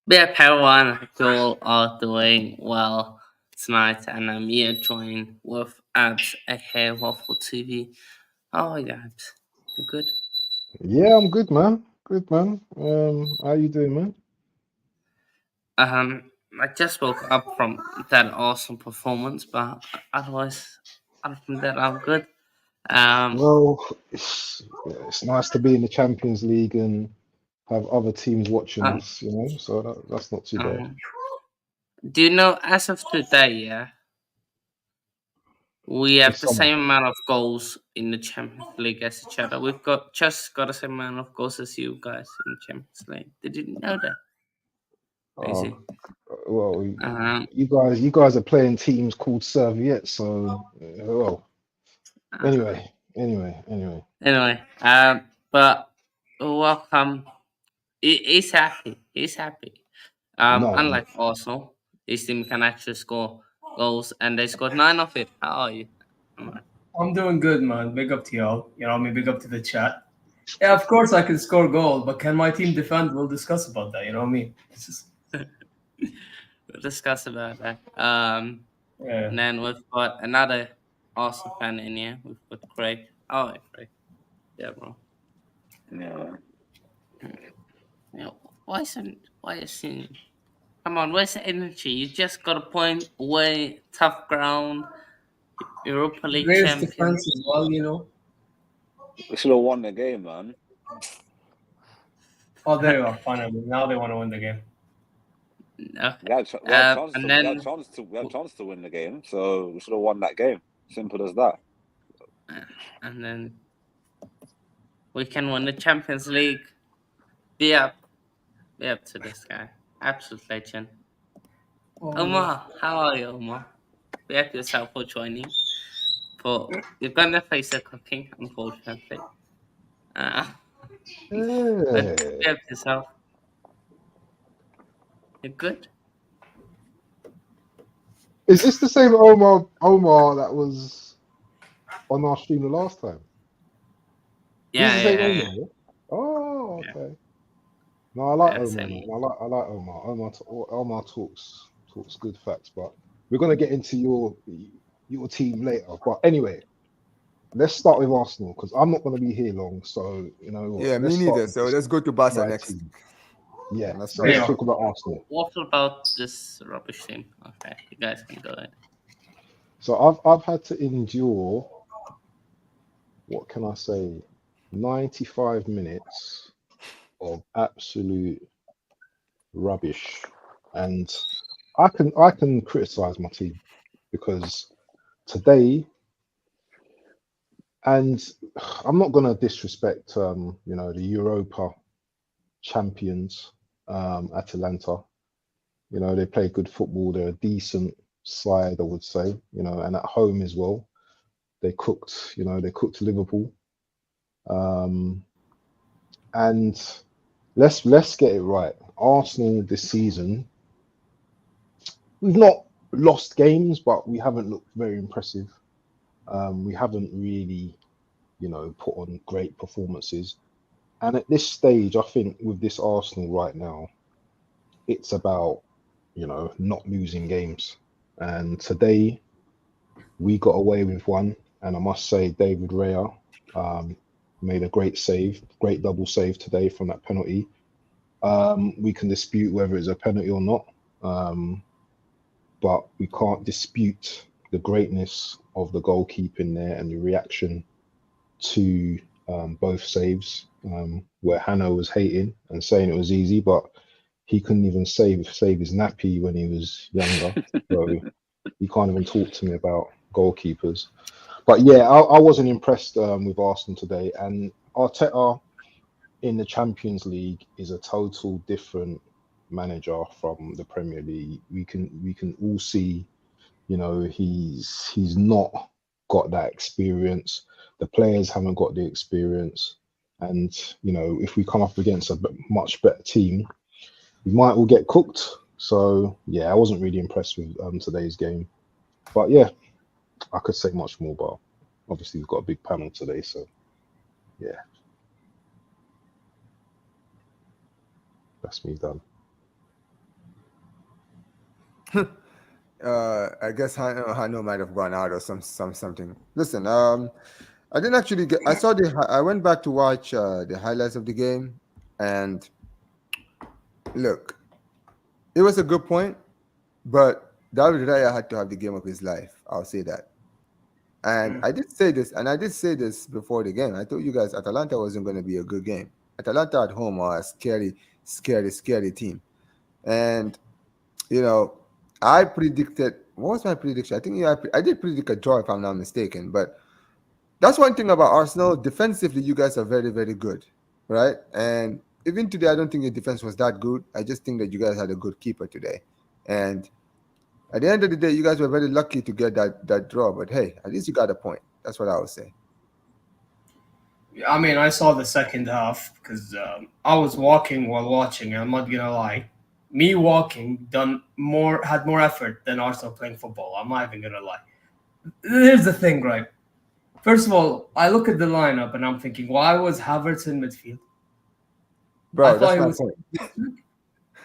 Yeah, everyone, you all are doing well tonight, and I'm here joined with Abs, aka Waffle TV. How are you, Abs? You good? Yeah, I'm good, man. Good, man. How you doing, man? I just woke up from that awesome performance, but otherwise, other than that, I'm good. Um, Well, it's nice to be in the Champions League and have other teams watching um, us, so that's not too bad. um, do you know, as of today, yeah, we have It's the summer. same amount of goals in the Champions League as each other. We've got the same amount of goals as you guys in the Champions League. Did you know that? Oh, Crazy. well, Um, you guys are playing teams called Serviette, so well. uh, Anyway. anyway, but welcome. He's happy. He's happy. No, Unlike Arsenal, this team can actually score goals, and they scored 9 of it. How are you? I'm doing good, man. Big up to y'all. Big up to the chat. Yeah, of course I can score goal, but can my team defend? We'll discuss about that. You know what I mean? It's just, We'll discuss about that. yeah. And then we've got another Arsenal fan in here. We've got Craig. Oh, Craig. Yeah, bro. Yeah. Yeah, why isn't come on, where's the energy? You just got a point away, tough ground, Europa League Greatest champion. defense as well. We should have won the game, man. Oh, there you are. Finally, now they want to win the game. Okay. We had chance And to we had then chance to we had chance to win the game, so we should have won that game. Simple as that. and then we can win the Champions League. Be up, be up to this guy, absolute legend. Oh, yeah. Omar, how are you, Omar? Be up yourself for joining. For you're gonna face the cooking, unfortunately. Uh, but yeah. be up yourself. You're good. Is this the same Omar that was on our stream the last time? This is Yeah, the yeah, same yeah, yeah. Omar, yeah? Oh, Yeah, okay. No, I like yeah, Omar, man. same. I like Omar. Omar talks good facts, but we're gonna get into your team later. But anyway, let's start with Arsenal because I'm not gonna be here long. So you know what? Yeah, Let's me start neither. with So this let's go to Barca right next. team. Yeah. Let's So start let's Yeah. there. talk about Arsenal. What about this rubbish team? Okay, you guys can go ahead. So I've had to endure, what can I say, 95 minutes of absolute rubbish, and I can criticize my team because today, and I'm not gonna disrespect the Europa champions, Atalanta. They play good football. They're a decent side, I would say. And at home as well, they cooked Liverpool. Um, and let's get it right. Arsenal this season, we've not lost games, but we haven't looked very impressive. We haven't really, put on great performances. And at this stage, I think with this Arsenal right now, it's about, not losing games. And today we got away with one. And I must say, David Raya um, made a great save, great double save today from that penalty. We can dispute whether it's a penalty or not, um, but we can't dispute the greatness of the goalkeeping there and the reaction to both saves, where Hannah was hating and saying it was easy, but he couldn't even save his nappy when he was younger. So he can't even talk to me about goalkeepers. But yeah, I wasn't impressed with Arsenal today, and Arteta in the Champions League is a total different manager from the Premier League. We can all see, he's not got that experience. The players haven't got the experience, and if we come up against a much better team, we might all get cooked. So yeah, I wasn't really impressed with today's game. But yeah, I could say much more, but obviously we've got a big panel today, so yeah, that's me done. I guess Hano might have gone out or something. Listen, I didn't actually get. I went back to watch the highlights of the game, and look, it was a good point, but David Raya had to have the game of his life. I'll say that. And I did say this before the game. I told you guys Atalanta wasn't going to be a good game. Atalanta at home are a scary team. And, I predicted, what was my prediction? I think I did predict a draw if I'm not mistaken. But that's one thing about Arsenal. Defensively, you guys are very, very good, right? And even today, I don't think your defense was that good. I just think that you guys had a good keeper today. And at the end of the day, you guys were very lucky to get that draw. But hey, at least you got a point. That's what I would say. I mean, I saw the second half because I was walking while watching. I'm not gonna lie, me walking had more effort than Arsenal playing football. I'm not even gonna lie. Here's the thing, right? First of all, I look at the lineup and I'm thinking, why was Havertz in midfield? Bro, that's my point.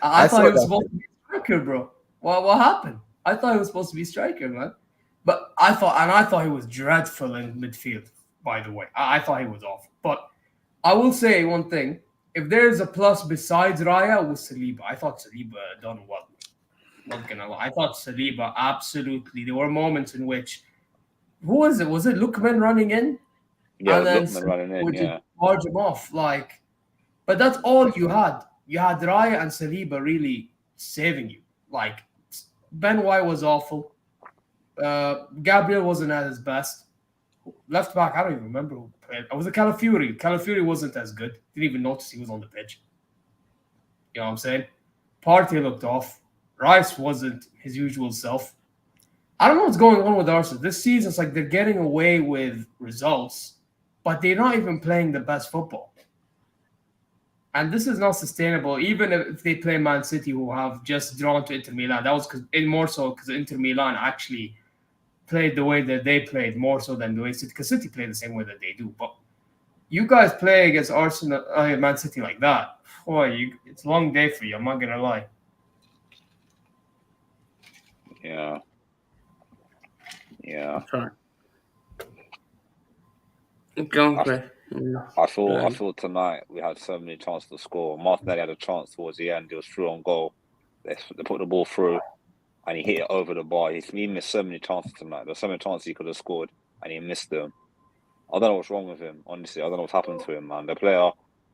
I thought he was supposed to be striker, bro. What happened? I thought he was supposed to be striker, man. But I thought he was dreadful in midfield. By the way, I thought he was awful. But I will say one thing: if there's a plus besides Raya, it was Saliba. I thought Saliba done well. Not gonna lie, I thought Saliba absolutely. There were moments in which, who was it? Was it Lookman running in? Yeah, And then Lookman running in. would Yeah, charge him off like. But that's all you had. You had Raya and Saliba really saving you. Like Ben White was awful. Gabriel wasn't at his best. Left back, I don't even remember who played. Was it Calafiori? Calafiori wasn't as good. Didn't even notice he was on the pitch. You know what I'm saying? Partey looked off. Rice wasn't his usual self. I don't know what's going on with Arsenal. This season, it's like they're getting away with results, but they're not even playing the best football. And this is not sustainable, even if they play Man City, who have just drawn to Inter Milan. That was more so because Inter Milan actually played the way that they played more so than the way City, because City played the same way that they do. But you guys play against Arsenal, Man City like that, boy, it's a long day for you. I'm not gonna lie. yeah. Sorry. Go on, Chris. I feel tonight we had so many chances to score. Martinelli had a chance towards the end. It was through on goal. They put the ball through, and he hit it over the bar. He missed so many chances tonight. There's so many chances he could have scored, and he missed them. I don't know what's wrong with him, honestly. I don't know what's happened to him, man. The player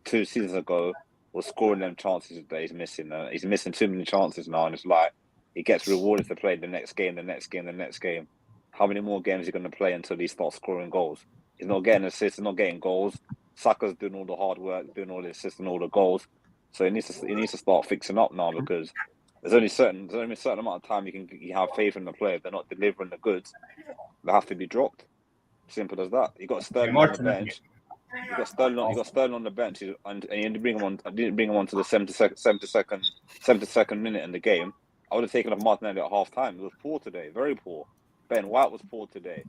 2 seasons ago was scoring them chances that he's missing. He's missing too many chances now, and it's like he gets rewarded to play the next game. How many more games is he going to play until he starts scoring goals? He's not getting assists, he's not getting goals. Saka's doing all the hard work, doing all the assists and all the goals. So he needs to start fixing up now, because there's only a certain amount of time you have faith in the player. If they're not delivering the goods, they have to be dropped. Simple as that. You got Sterling on the bench. You got Sterling on the bench, and you didn't bring him on. I didn't bring him on to the 72nd minute in the game. I would have taken off Martinelli at half time. It was poor today, very poor. Ben White was poor today.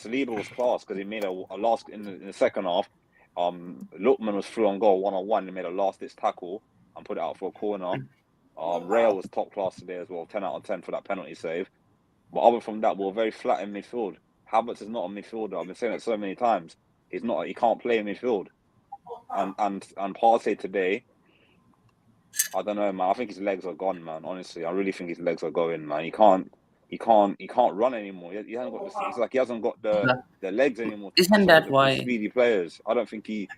Saliba was class because he made a last in the second half. Lookman was through on goal 1-on-1. He made a last-ditch tackle and put it out for a corner. Raya was top class today as well, 10 out of 10 for that penalty save. But other from that, we're very flat in midfield. Havertz is not a midfielder. I've been saying it so many times. He's not. He can't play in midfield. And Partey today, I don't know, man. I think his legs are gone, man. Honestly, I really think his legs are going, man. He can't run anymore. He hasn't got it's like he hasn't got the legs anymore. Isn't that why? Speedy players. I think we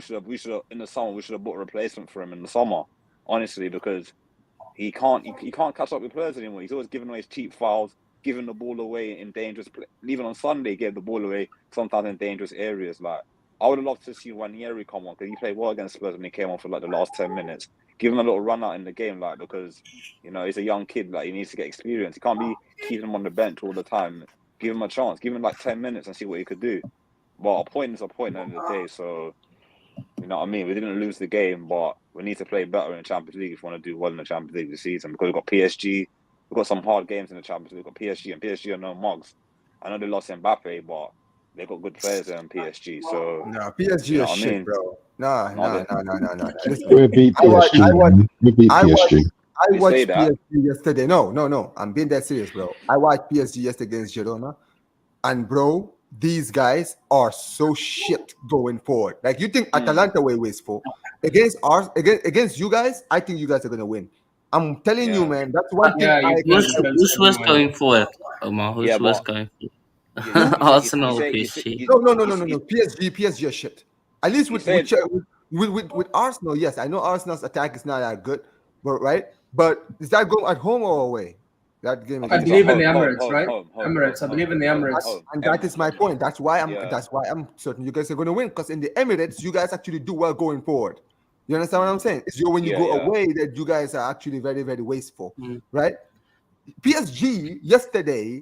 should have in the summer we should have bought a replacement for him in the summer. Honestly, because he can't catch up with players anymore. He's always giving away his cheap fouls, giving the ball away in dangerous. Even on Sunday, he gave the ball away sometimes in dangerous areas. Like, I would have loved to see Ranieri come on, because he played well against Spurs when he came on for like the last 10 minutes. Give him a little run out in the game, like, because he's a young kid, like, he needs to get experience. He can't be keeping him on the bench all the time. Give him a chance. Give him like 10 minutes and see what he could do. But a point is a point at the end of the day. So, you know what I mean? We didn't lose the game, but we need to play better in the Champions League if we want to do well in the Champions League this season, because we've got PSG. We've got some hard games in the Champions League. We've got PSG, and PSG are no mugs. I know they lost Mbappe, but they've got good players in PSG. So no, PSG is shit, bro. No. We beat PSG. We beat PSG. I You say watched that. PSG yesterday. No. I'm being that serious, bro. I watched PSG yesterday against Girona, and bro, these guys are so shit going forward. Like you think Atalanta were wasteful against you guys? I think you guys are gonna win. I'm telling you, Yeah. man. That's one thing Yeah, I you can. can Who's defensively was win. going for it, Omar? Who's Yeah, was but going for yeah, it? Arsenal or you say PSG? No. PSG are shit. At least you with said with Arsenal, yes, I know Arsenal's attack is not that good, but right. But is that going at home or away? That game I against it's at believe in the home, Girona. home, Emirates, home, right? home, home, home, Emirates. I home, believe in the home, Emirates. home. And that is my point. That's why Yeah. I'm certain you guys are going to win because in the Emirates, you guys actually do well going forward. You understand what I'm saying? It's when you Yeah, go yeah. away that you guys are actually very, very wasteful, Mm. right? PSG yesterday,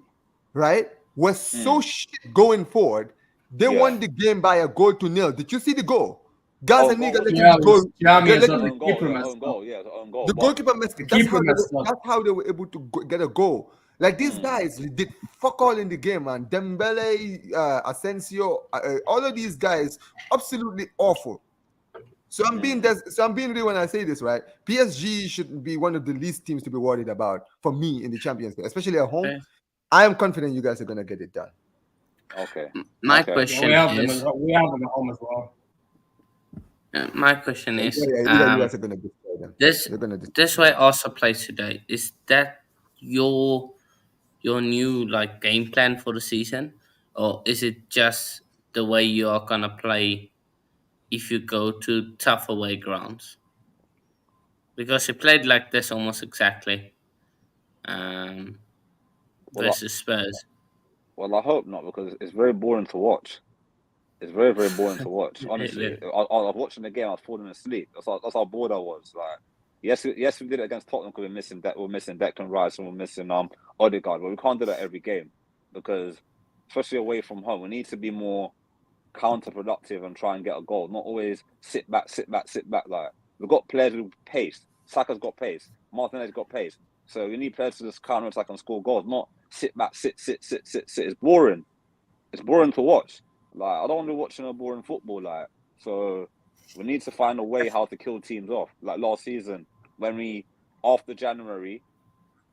right, was so shit going forward. They Yeah. won the game by a goal to nil. Did you see the goal? Gaza Own goal, Niga let wasn't him it? Yeah, it go. was Tiami as Let well. him, The Own goal, keeper yeah, messed own up. goal, yeah, own goal. the But goalkeeper missed The it. keeper messed up. That's how they were able to get a goal. Like these guys did fuck all in the game, man. Dembele, Asensio, all of these guys, absolutely awful. So I'm being real when I say this, right? PSG should be one of the least teams to be worried about for me in the Champions League, especially at home. Okay. I am confident you guys are gonna get it done. okay, My okay. Yeah, we question have them. is, We have them at home as well. my question Yeah, is, you guys are gonna destroy them. this You're gonna destroy this way also plays today. Is that your new like game plan for the season, or is it just the way you are gonna play if you go to tough away grounds? Because you played like this almost exactly um, Well, versus Spurs. I hope not because it's very boring to watch. It's very, very boring to watch. Honestly, Really? I was watching the game. I was falling asleep. That's how bored I was. Like, yes, we did it against Tottenham because we're missing Declan Rice and we're missing Odegaard, but we can't do that every game because, especially away from home, we need to be more counterproductive and try and get a goal. Not always sit back, sit back, sit back. Like we've got players with pace. Saka's got pace. Martinez's got pace. So we need players to just counter attack and score goals. Not sit back, sit. It's boring. It's boring to watch. Like I don't want to be watching a boring football. Like so, we need to find a way how to kill teams off. Like last season, when we after January,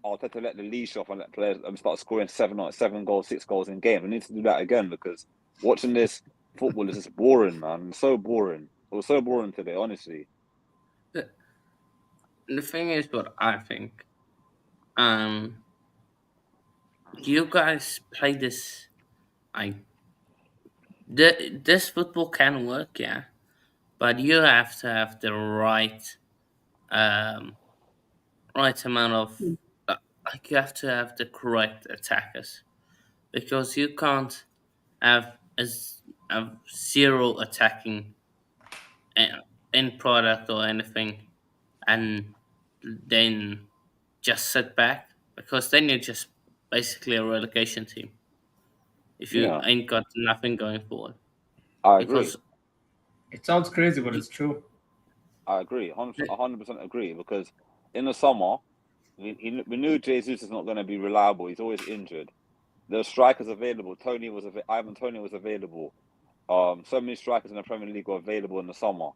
Arteta let the leash off and let players start scoring 7 goals, 6 goals in game. We need to do that again because watching this football is just boring, man. It's so boring. It was so boring today, honestly. The thing is, what I think, you guys play this. I this football can work, yeah, but you have to have the um, right amount of like you have to have the correct attackers because you can't have a zero attacking in product or anything and then just sit back because then you're just basically a relegation team if you Yeah, ain't got nothing going forward. I agree. Because It sounds crazy, but you, it's true. I agree. 100% agree because in the summer we knew Jesus is not going to be reliable. He's always injured. There were strikers available. Ivan Tony was available. So many strikers in the Premier League were available in the summer.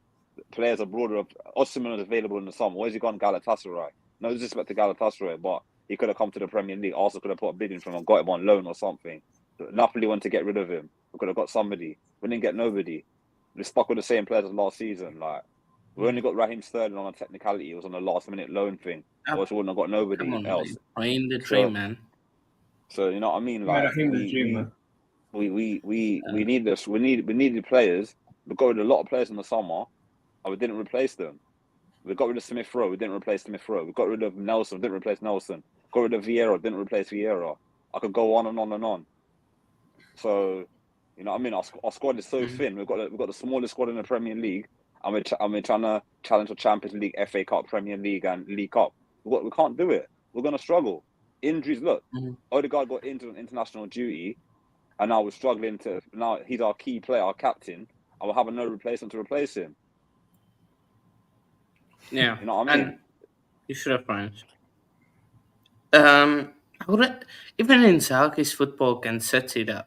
Players abroad, Osimhen was available in the summer. Where's he gone? Galatasaray. No disrespect to Galatasaray, but he could have come to the Premier League. Also could have put a bid in for him and got him on loan or something. Napoli wanted to get rid of him. We could have got somebody. We didn't get nobody. We're stuck with the same players as last season. Like we only got Raheem Sterling on a technicality. It was on a last minute loan thing. Or else we wouldn't have got come nobody on, else. man, playing the dream, So man. you know what I mean? Yeah, Like Raheem the dream, man. we need this. We needed players. We got rid of a lot of players in the summer, and we didn't replace them. We got rid of Smith Rowe. We didn't replace Smith Rowe. We got rid of Nelson. We didn't replace Nelson. Got rid of Vieira. Didn't replace Vieira. I could go on and on and on. So, you know what I mean? Our squad is so thin. We've got the smallest squad in the Premier League, and we're trying to challenge the Champions League, FA Cup, Premier League, and League Cup. We can't do it. We're gonna struggle. Injuries. Look, Odegaard got injured on international duty, and now we're struggling to. Now he's our key player, our captain, and we're having no replacement to replace him. Yeah, You know what I mean? and you should have friends. I would even in Zalgiris football against City that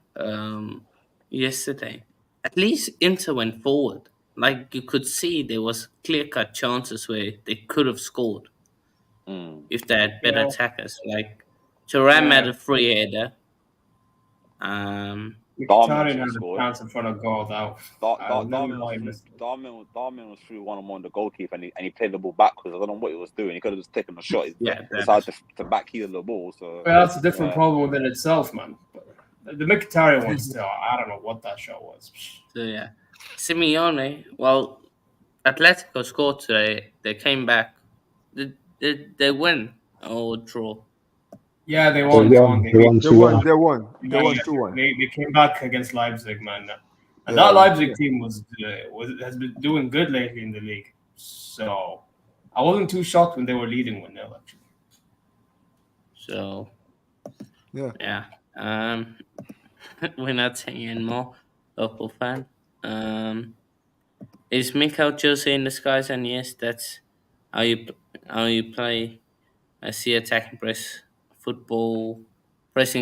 yesterday. At least Inter went forward. Like you could see, there was clear cut chances where they could have scored. if they had better Yeah. attackers. Like Thuram had Yeah. a free header. Darmian Mkhitaryan should have had a scored. chance in front of goal. That I don't know why he missed it. Darmian was through one on the goalkeeper, and he played the ball backwards. I don't know what he was doing. He could have just taken a shot. He Yeah, decided to backheel the ball. So Well, that's a different problem within itself, man. But the Mkhitaryan one still, I don't know what that shot was. so yeah. Simeone, well, Atletico scored today. They came back. Did they win or draw? Yeah, they They won. They won. won. They won They 2-1. won. They won. They Yeah, won yeah. 2-1. They came back against Leipzig, man. And Yeah, that Leipzig team has been doing good lately in the league. So I wasn't too shocked when they were leading 1-0, actually. So yeah. We're not saying anymore. Liverpool fan. Is Mikel Jose in disguise? And yes, that's how you play. I see attacking pressing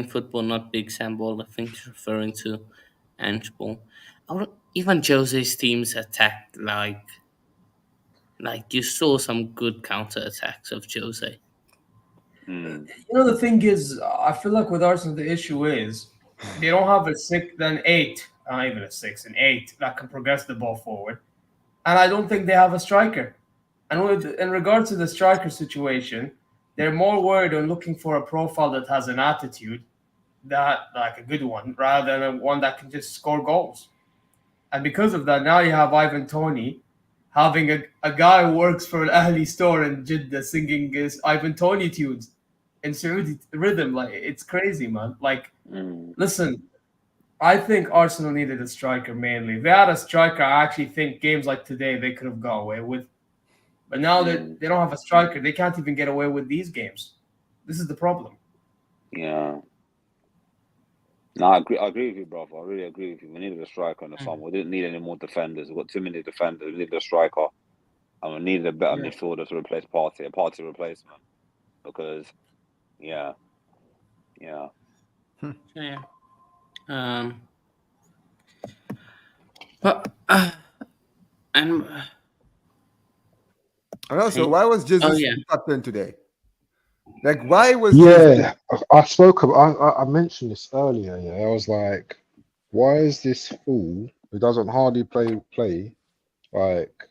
football, not big sandball. I think he's referring to handball. Even Jose's teams attacked like you saw some good counter attacks of Jose. You know, the thing is, I feel like with Arsenal, the issue is they don't have an 8, not even a 6, an 8 that can progress the ball forward. And I don't think they have a striker. And in regards to the striker situation, they're more worried on looking for a profile that has an attitude, that like a good one, rather than one that can just score goals. And because of that, now you have Ivan Toney having a guy who works for an Ahli store in Jeddah singing his Ivan Toney tunes in Saudi rhythm. Like, it's crazy, man. Like, listen, I think Arsenal needed a striker mainly. If they had a striker, I actually think games like today they could have got away with. But now that they don't have a striker, they can't even get away with these games. This is the problem. Yeah. No, I agree with you, brother. I really agree with you. We needed a striker in the summer. We didn't need any more defenders. We've got too many defenders. We needed a striker. And we needed a better midfielder to replace Partey, a Partey replacement. Because, yeah. Yeah. But and also, why was Jesus the captain today? Like, why was I mentioned this earlier. Yeah, I was like, why is this fool who doesn't hardly play? Like,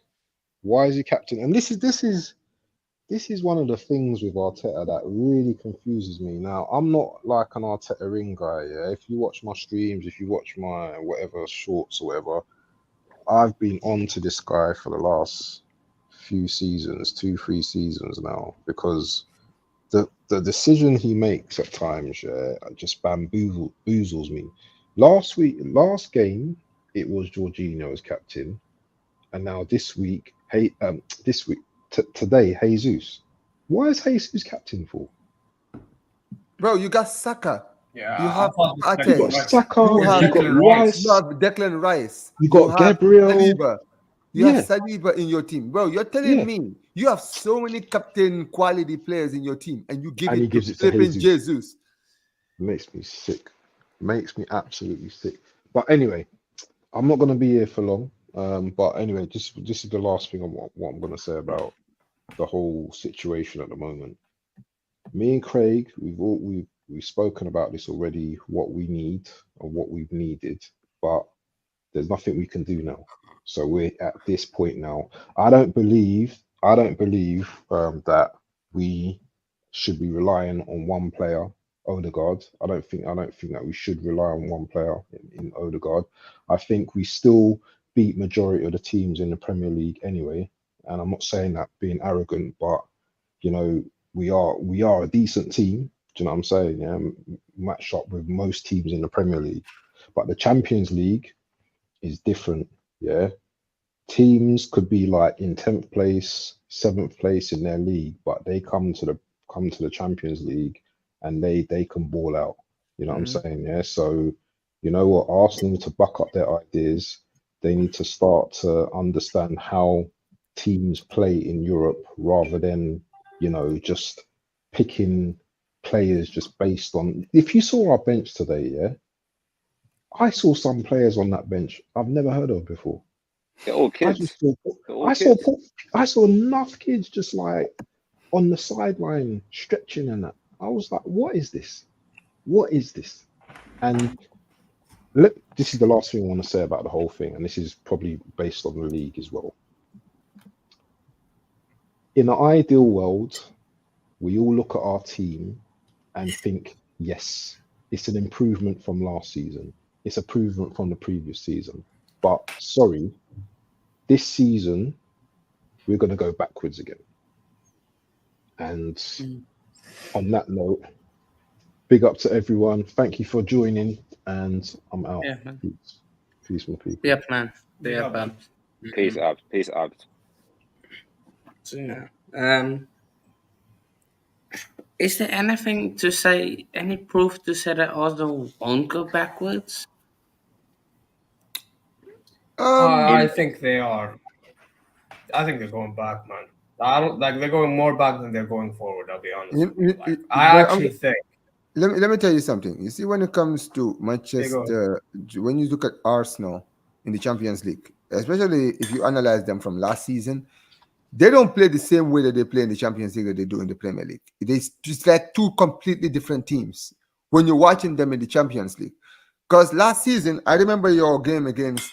why is he captain? And this is one of the things with Arteta that really confuses me. Now, I'm not like an Arteta ring guy. Yeah, if you watch my streams, if you watch my whatever shorts or whatever, I've been on to this guy for the last few seasons, 2-3 seasons now, because the decision he makes at times just bamboozles me. Last game, it was Jorginho as captain, and now this week, today, Jesus. Why is Jesus captain for? Bro, you got Saka. Yeah, you have Saka. You got Declan Rice. You got Gabriel. Saliba. You have Saliba in your team. Bro, you're telling me you have so many captain quality players in your team and you give it to Jesus. Makes me sick. Makes me absolutely sick. But anyway, I'm not going to be here for long. But anyway, this is the last thing what I'm going to say about the whole situation at the moment. Me and Craig, we've spoken about this already, what we need and what we've needed, but there's nothing we can do now. So we're at this point now. I don't believe that we should be relying on one player, Odegaard. I don't think that we should rely on one player in Odegaard. I think we still beat majority of the teams in the Premier League anyway. And I'm not saying that being arrogant, but you know, we are a decent team. Do you know what I'm saying? Yeah, match up with most teams in the Premier League, but the Champions League is different. Yeah, teams could be like in 10th place, 7th place in their league, but they come to the Champions League and they can ball out. You know what I'm saying? Yeah. So you know what, Arsenal need to buck up their ideas. They need to start to understand how teams play in Europe rather than, you know, just picking players just based on. If you saw our bench today, yeah, I saw some players on that bench I've never heard of before. They're all kids. I saw enough kids just like on the sideline stretching and that. I was like, what is this? What is this? And this is the last thing I want to say about the whole thing, and this is probably based on the league as well. In an ideal world, we all look at our team and think, yes, it's an improvement from last season. It's an improvement from the previous season. But sorry, this season, we're going to go backwards again. And on that note, big up to everyone. Thank you for joining, and I'm out. Yeah, man. Peace, my people. Yep, man. Yep, man. Peace out. Peace out. So, yeah. Is there anything to say, any proof to say that Arsenal won't go backwards? I think they are. I think they're going back, man. I don't like they're going more back than they're going forward. I'll be honest. I actually think. Let me tell you something. You see, when it comes to Manchester, when you look at Arsenal in the Champions League, especially if you analyze them from last season, they don't play the same way that they play in the Champions League that they do in the Premier League. It's just like two completely different teams when you're watching them in the Champions League. Because last season, I remember your game against.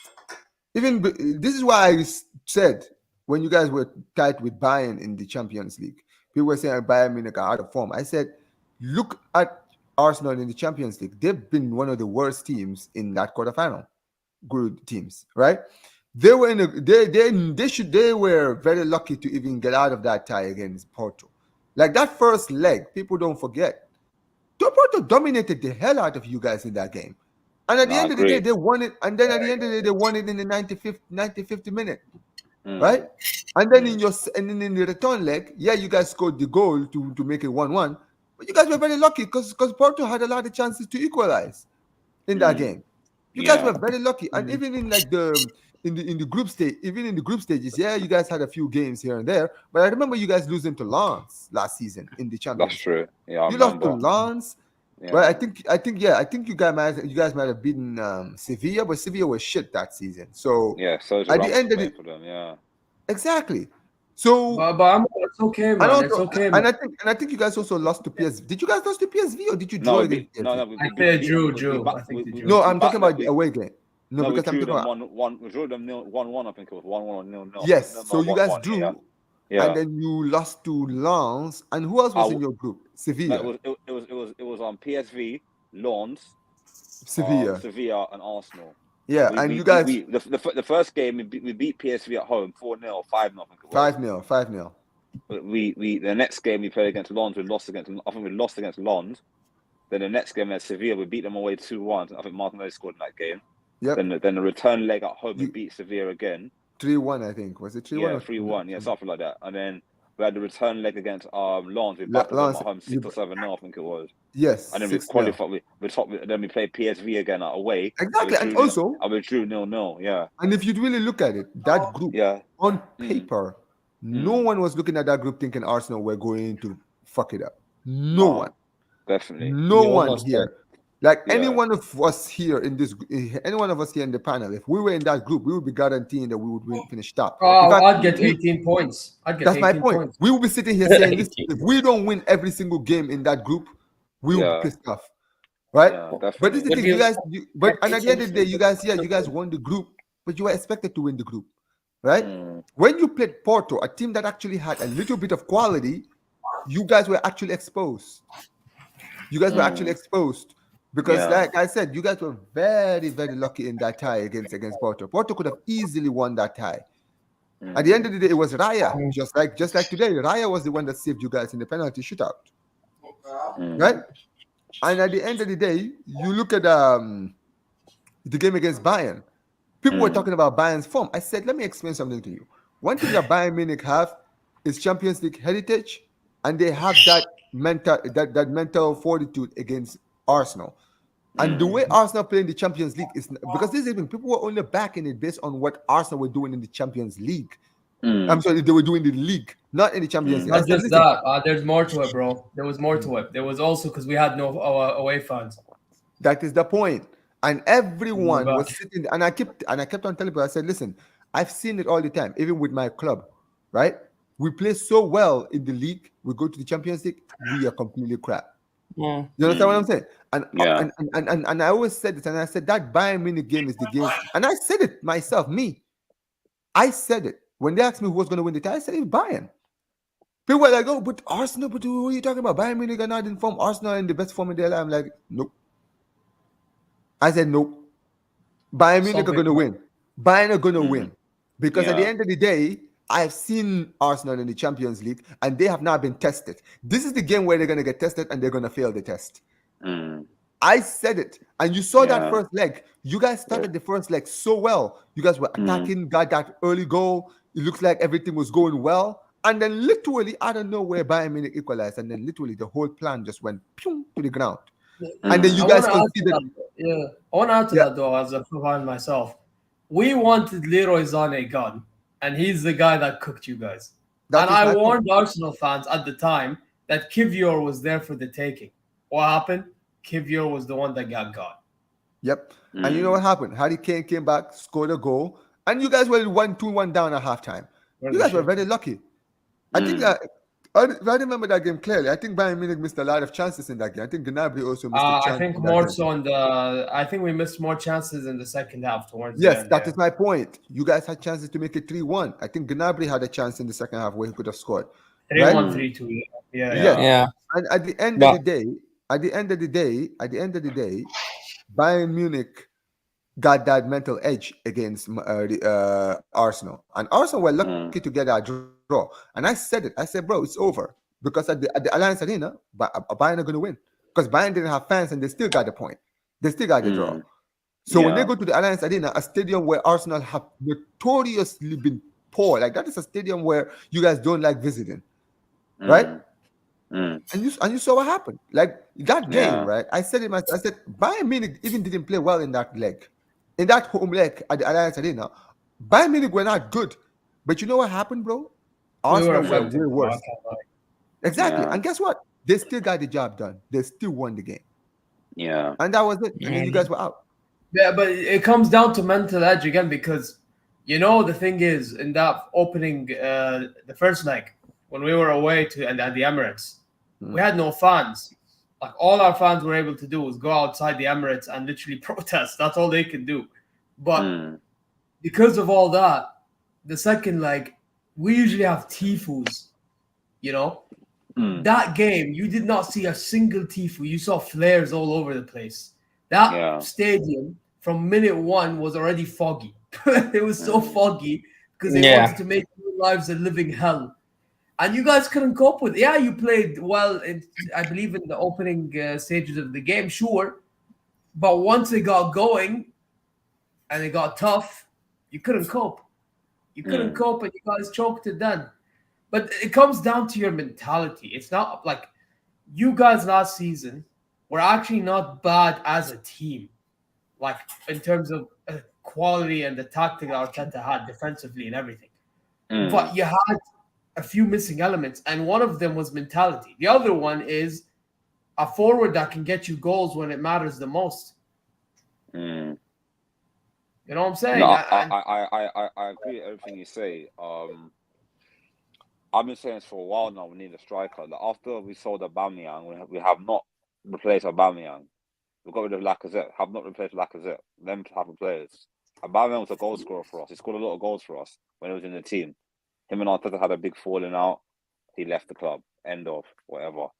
This is why I said when you guys were tight with Bayern in the Champions League, people were saying Bayern Munich are out of form. I said, look at Arsenal in the Champions League. They've been one of the worst teams in that quarterfinal. Good teams, right? They were they were very lucky to even get out of that tie against Porto. Like that first leg, people don't forget. Porto dominated the hell out of you guys in that game. And at the end of the day, they won it. And then at the end of the day, they won it in the 95th minute. Right? And then in the return leg, you guys scored the goal to make it 1-1. But you guys were very lucky because Porto had a lot of chances to equalize in that game. You guys were very lucky. And even in like in the group stage, even in the group stages, you guys had a few games here and there. But I remember you guys losing to Lens last season in the Champions League. That's true. Yeah, you lost to Lens. Yeah. Well, I think you guys might have beaten Sevilla, but Sevilla was shit that season. So so at the end of the for them, exactly. So but it's okay, man. Also, it's okay, man. And I think you guys also lost to PSV. Did you guys lose to PSV or did you draw against PSV? I think they drew. No, I'm talking about the away game. No, because I'm talking about we drew them 1-1. I think it was 1-1 or 0-0. Yes, so you guys drew. Yeah. And then you lost to Lens. And who else was in your group? Sevilla. It was on PSV, Lens, Sevilla, and Arsenal. Yeah, you guys. The first game we beat PSV at home 4-0, 5-0. I think it was. 5-0. The next game we played against Lens, we lost against Lens. Then the next game at Sevilla, we beat them away 2-1. I think Martinelli scored in that game. Yep. Then the return leg at home, we beat Sevilla again. 3-1, I think. Was it 3-1? Yeah, 3-1. Yeah, something like that. And then we had the return leg against Lens. We battled them at home 6 or 7-0, I think it was. Yes. And then we qualified. Then we played PSV again away. Exactly. And also, we drew 0-0. Yeah. And if you really look at it, that group on paper, no one was looking at that group thinking Arsenal were going to fuck it up. No one. Definitely. No one here. Like any one of us here in the panel, if we were in that group, we would be guaranteeing that we would finish top. I'd get 18 points. That's my point. We will be sitting here saying, listen, if we don't win every single game in that group, we will be pissed off. Right? Yeah, but this is the thing, you guys. And at the end of the day, you guys won the group, but you were expected to win the group, right? When you played Porto, a team that actually had a little bit of quality, you guys were actually exposed. Because, like I said, you guys were very, very lucky in that tie against Porto. Porto could have easily won that tie. At the end of the day, it was Raya. Just like today, Raya was the one that saved you guys in the penalty shootout. Right? And at the end of the day, you look at the game against Bayern. People were talking about Bayern's form. I said, let me explain something to you. One thing that Bayern Munich have is Champions League heritage, and they have that mental fortitude against Arsenal. And the way Arsenal play in the Champions League is because this evening people were only backing it based on what Arsenal were doing in the Champions League. I'm sorry, they were doing in the league, not in the Champions League. Not just that. There's more to it, bro. There was more to it. There was also because we had no away fans. That is the point. And everyone was sitting, and I kept on telling people, I said, listen, I've seen it all the time, even with my club, right? We play so well in the league. We go to the Champions League. We are completely crap. Yeah. You understand what I'm saying? And, Yeah. and I always said it, and I said that Bayern Munich game is the game. And I said it myself, I said it. When they asked me who was going to win the title, I said it's Bayern. People were like, oh, but Arsenal, but who are you talking about? Bayern Munich are not in form. Arsenal in the best form in their life. I'm like, nope. I said, nope. Bayern Munich are going to win. Bayern are going to win. Because at the end of the day, I've seen Arsenal in the Champions League, and they have not been tested. This is the game where they're going to get tested, and they're going to fail the test. I said it, and you saw that first leg. You guys started the first leg so well. You guys were attacking, got that early goal. It looks like everything was going well. And then literally, I don't know where Bayern Munich equalized, and then literally the whole plan just went to the ground. And then you guys conceded. I want to add to that though, as a fan myself. We wanted Leroy Sané gone, and he's the guy that cooked you guys. And I warned Arsenal fans at the time that Kivior was there for the taking. What happened? Kivior was the one that got got. Yep. And you know what happened? Harry Kane came back, scored a goal, and you guys were 1-2-1 down at halftime. You guys were very lucky. I think that I remember that game clearly. I think Bayern Munich missed a lot of chances in that game. I think Gnabry also missed a chance. I think more so in the. I think we missed more chances in the second half towards. Yes, that is my point. You guys had chances to make it 3-1. I think Gnabry had a chance in the second half where he could have scored. 3-1, 3-2. Yeah. And at the end of the day, Bayern Munich got that mental edge against Arsenal, and Arsenal were lucky to get a draw. And I said it. I said, bro, it's over, because at the Allianz Arena, Bayern are going to win, because Bayern didn't have fans and they still got the point. They still got the draw. So when they go to the Allianz Arena, a stadium where Arsenal have notoriously been poor, like that is a stadium where you guys don't like visiting, right? And you saw what happened. Like that game, right? I said it myself. I said Bayern Munich even didn't play well in that leg. In that home leg at the Allianz Arena, Bayern Munich were not good. But you know what happened, bro? Arsenal were way worse. Exactly. And guess what? They still got the job done. They still won the game. Yeah. And that was it. And then you guys were out. Yeah, but it comes down to mental edge again, because, the thing is, in that opening, the first leg, when we were away at the Emirates, we had no fans. Like, all our fans were able to do was go outside the Emirates and literally protest. That's all they could do. But because of all that, the second leg, we usually have tifos, That game, you did not see a single tifo. You saw flares all over the place. That stadium, from minute one, was already foggy. It was so foggy because they wanted to make your lives a living hell. And you guys couldn't cope with it. Yeah, you played well, I believe, in the opening stages of the game, sure. But once it got going and it got tough, you couldn't cope. You couldn't cope, and you guys choked it then. But it comes down to your mentality. It's not like you guys last season were actually not bad as a team, like in terms of quality and the tactic that Arteta had defensively and everything. But you had a few missing elements, and one of them was mentality. The other one is a forward that can get you goals when it matters the most. You know what I'm saying? No, I agree with everything you say. I've been saying this for a while now. We need a striker. Like, after we sold Aubameyang, we have not replaced Aubameyang. We got rid of Lacazette. Have not replaced Lacazette. Them type of players. Aubameyang was a goal scorer for us. He scored a lot of goals for us when he was in the team. Him and Arteta had a big falling out. He left the club. End of whatever.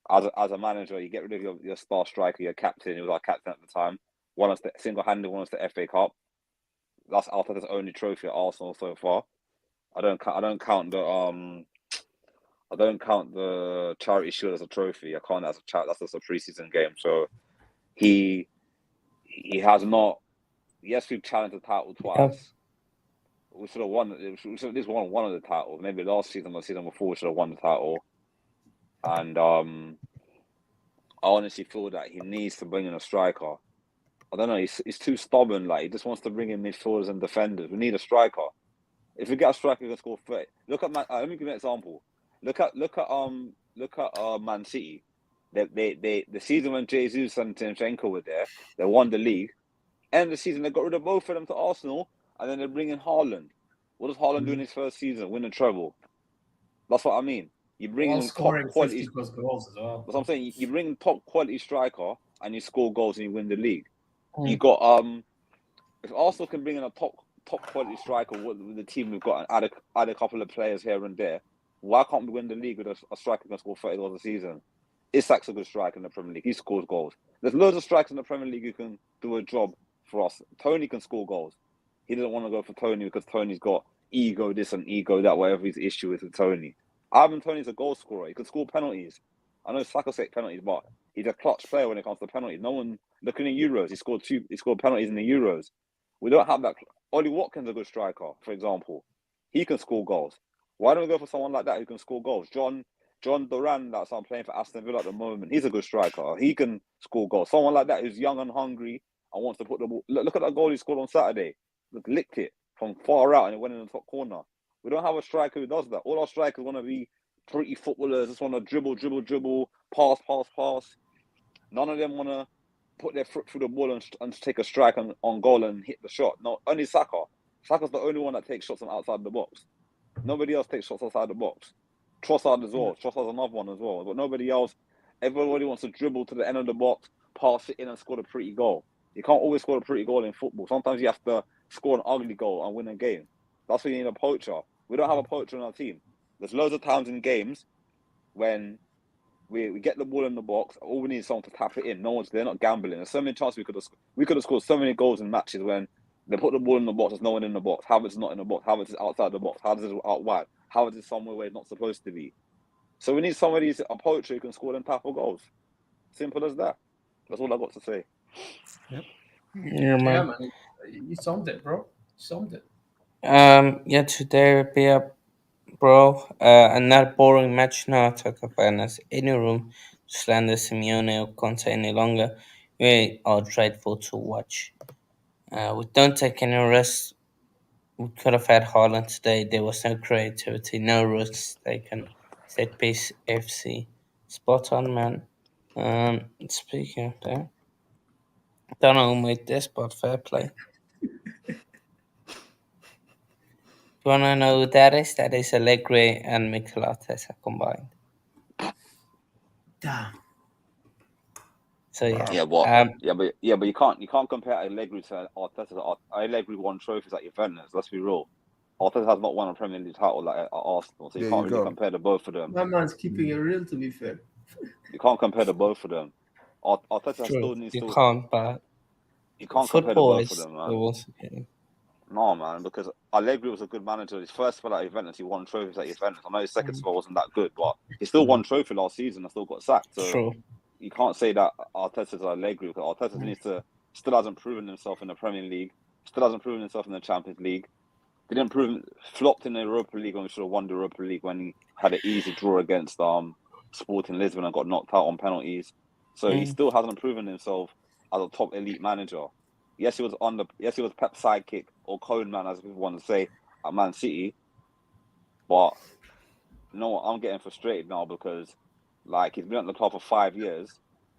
As a manager, you get rid of your star striker, your captain. He was our captain at the time. Single-handedly won us the FA Cup. That's Arteta's only trophy at Arsenal so far. I don't count the Charity Shield as a trophy. I count that as a that's just a pre-season game. So he has not. Yes, we've challenged the title twice. We should have won. We should at least won one of the titles. Maybe last season or the season before, we should have won the title. And I honestly feel that he needs to bring in a striker. I don't know. He's too stubborn. Like, he just wants to bring in midfielders and defenders. We need a striker. If we get a striker who can score 30, look at let me give you an example. Look at Man City. The season when Jesus and Timchenko were there, they won the league. End of the season, they got rid of both of them to Arsenal, and then they bring in Haaland. What does Haaland do in his first season? Win a treble. That's what I mean. You bring While in top scoring quality. 50 plus goals as well. That's what I'm saying. You bring in top quality striker and you score goals and you win the league. You Mm. got if Arsenal can bring in a top quality striker with the team we've got and add a couple of players here and there, why can't we win the league with a striker who can score 30 goals a season? Isak's a good striker in the Premier League. He scores goals. There's loads of strikers in the Premier League who can do a job for us. Tony can score goals. He doesn't want to go for Tony because Tony's got ego this and ego that, whatever his issue is with Tony. Ivan Tony's a goal scorer. He can score penalties. I know Saka takes penalties, but he's a clutch player when it comes to penalties. No one looking at Euros. He scored penalties in the Euros. We don't have that. Ollie Watkins is a good striker, for example. He can score goals. Why don't we go for someone like that who can score goals? John Duran, that's playing for Aston Villa at the moment. He's a good striker. He can score goals. Someone like that who's young and hungry and wants to put the ball. Look at that goal he scored on Saturday. Look, licked it from far out and it went in the top corner. We don't have a striker who does that. All our strikers want to be pretty footballers. Just want to dribble, pass. None of them want to put their foot through the ball and take a strike on goal and hit the shot. No, only Saka. Saka's the only one that takes shots from outside the box. Nobody else takes shots outside the box. Trossard as well. Trossard's another one as well. But nobody else. Everybody wants to dribble to the end of the box, pass it in and score a pretty goal. You can't always score a pretty goal in football. Sometimes you have to score an ugly goal and win a game. That's when you need a poacher. We don't have a poacher in our team. There's loads of times in games when we get the ball in the box. All we need is someone to tap it in. They're not gambling. There's so many chances we could have scored so many goals in matches when they put the ball in the box. There's no one in the box. Havertz is not in the box. Havertz is outside the box. Havertz is out wide. Havertz is somewhere where it's not supposed to be. So we need somebody, a poacher who can score them type of goals. Simple as that. That's all I got to say. Yep. Yeah, man. Yeah, man. You summed it, bro. You summed it. Yeah, today will be a bro. Another boring match. No attack of fairness. Any room to slander Simeone or Conte any longer. We are dreadful to watch. We don't take any risks. We could have had Haaland today. There was no creativity, no risks taken. Set piece FC. Spot on, man. Speaking of that, don't know who made this, but fair play. You wanna know who that is? That is Allegri and Mikel Arteta combined. Damn. So yeah. but you can't compare Allegri to Arteta. Allegri won trophies at Juventus. Let's be real. Arteta has not won a Premier League title like at Arsenal, so you can't really compare the both of them. My man's keeping it real, to be fair. You can't compare the both of them. Arteta still needs you to. Can't, but you can't compare the football both of is them, man. always okay. No, man, because Allegri was a good manager. His first spell at Juventus, he won trophies at Juventus. I know his second spell wasn't that good, but he still won trophy last season and still got sacked. So True. you can't say that Arteta's Allegri because Arteta still hasn't proven himself in the Premier League, still hasn't proven himself in the Champions League. Flopped in the Europa League when we should have won the Europa League when he had an easy draw against Sporting Lisbon and got knocked out on penalties. So he still hasn't proven himself as a top elite manager. Yes, he was Pep's sidekick or cone man, as people want to say, at Man City. But I'm getting frustrated now because he's been at the club for 5 years.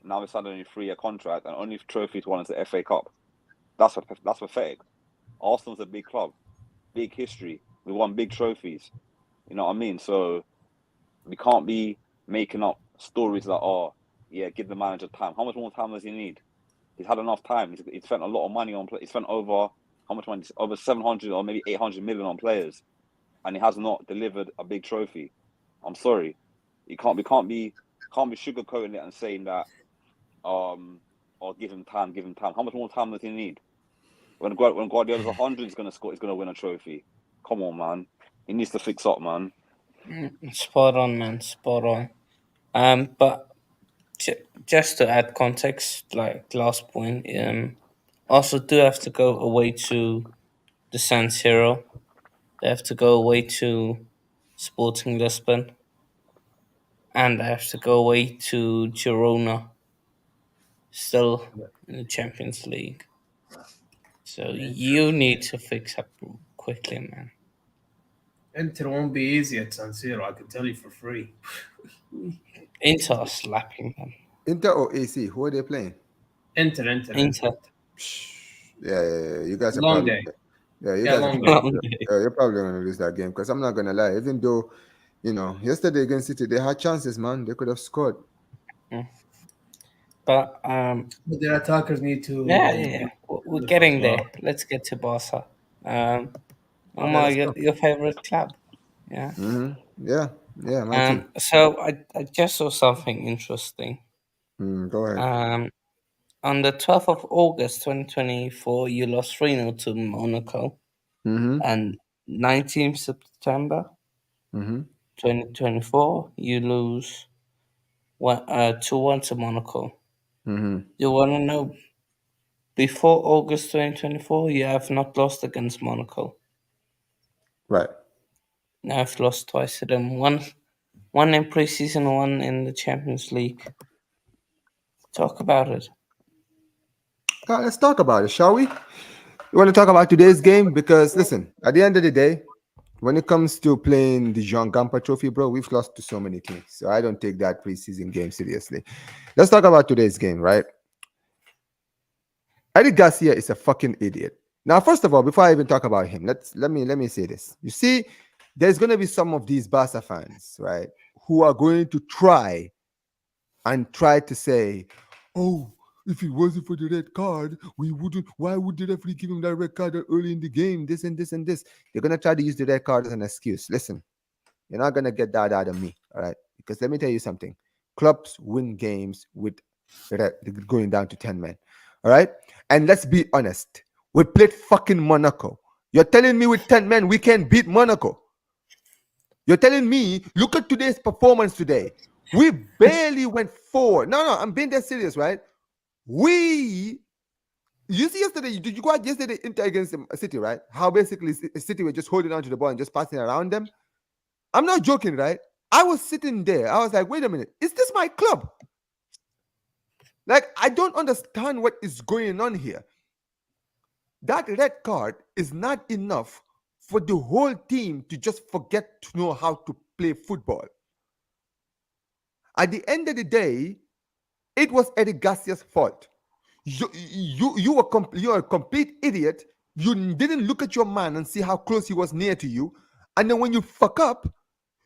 Now he's signed a new 3-year contract and only trophy to won is the FA Cup. That's pathetic. Arsenal's a big club, big history. We won big trophies. You know what I mean? So we can't be making up stories like, give the manager time. How much more time does he need? He's had enough time. He's spent a lot of money on. He spent over how much money? Over 700 or maybe 800 million on players, and he has not delivered a big trophy. I'm sorry, you can't be sugarcoating it and saying that, give him time. How much more time does he need? When Guardiola's 100 is going to score, he's going to win a trophy. Come on, man. He needs to fix up, man. Spot on, man. Spot on. But just to add context, like last point, also do have to go away to the San Siro. They have to go away to Sporting Lisbon, and they have to go away to Girona. Still in the Champions League. So you need to fix up quickly, man. Inter won't be easy at San Siro, I can tell you for free. Inter are slapping them. Inter or AC? Who are they playing? Inter. Yeah. You guys are Long probably. day. Yeah, you Yeah, guys long are. day. You're probably going to lose that game because I'm not going to lie. Even though Yesterday against City, they had chances, man. They could have scored. Mm. But But their attackers need yeah, to yeah, yeah. be We're wonderful as getting well. there. Let's get to Barca. Um, Okay, Omar, let's go. your favorite club? Yeah. Yeah, yeah, my team. So I just saw something interesting. Go ahead. On the 12th of August 2024, you lost 3-0 to Monaco. Mm-hmm. And 19th September Mm-hmm. 2024, you lose 2-1 to Monaco. Mm-hmm. You want to know, before August 2024, you have not lost against Monaco. Right. Now I've lost twice to them. One in preseason, one in the Champions League. Talk about it. Let's talk about it, shall we? You want to talk about today's game? Because listen, at the end of the day, when it comes to playing the Jean Gampa Trophy, bro, we've lost to so many teams. So I don't take that preseason game seriously. Let's talk about today's game, right? Eddie Garcia is a fucking idiot. Now, first of all, before I even talk about him, let me say this. You see, there's gonna be some of these Barca fans, right, who are going to try to say, "Oh, if it wasn't for the red card, we wouldn't. Why would the referee give him that red card early in the game? This and this and this." They're gonna try to use the red card as an excuse. Listen, you're not gonna get that out of me, all right? Because let me tell you something: clubs win games with going down to 10 men, all right? And let's be honest, we played fucking Monaco. You're telling me with 10 men we can beat Monaco? You're telling me, look at today's performance today. We barely went forward. No, I'm being that serious, right? You see yesterday, did you go out yesterday against City, right? How basically City were just holding on to the ball and just passing around them. I'm not joking, right? I was sitting there. I was like, wait a minute, is this my club? Like, I don't understand what is going on here. That red card is not enough for the whole team to just forget to know how to play football. At the end of the day, it was Eddie Garcia's fault. You're a complete idiot. You didn't look at your man and see how close he was near to you. And then when you fuck up,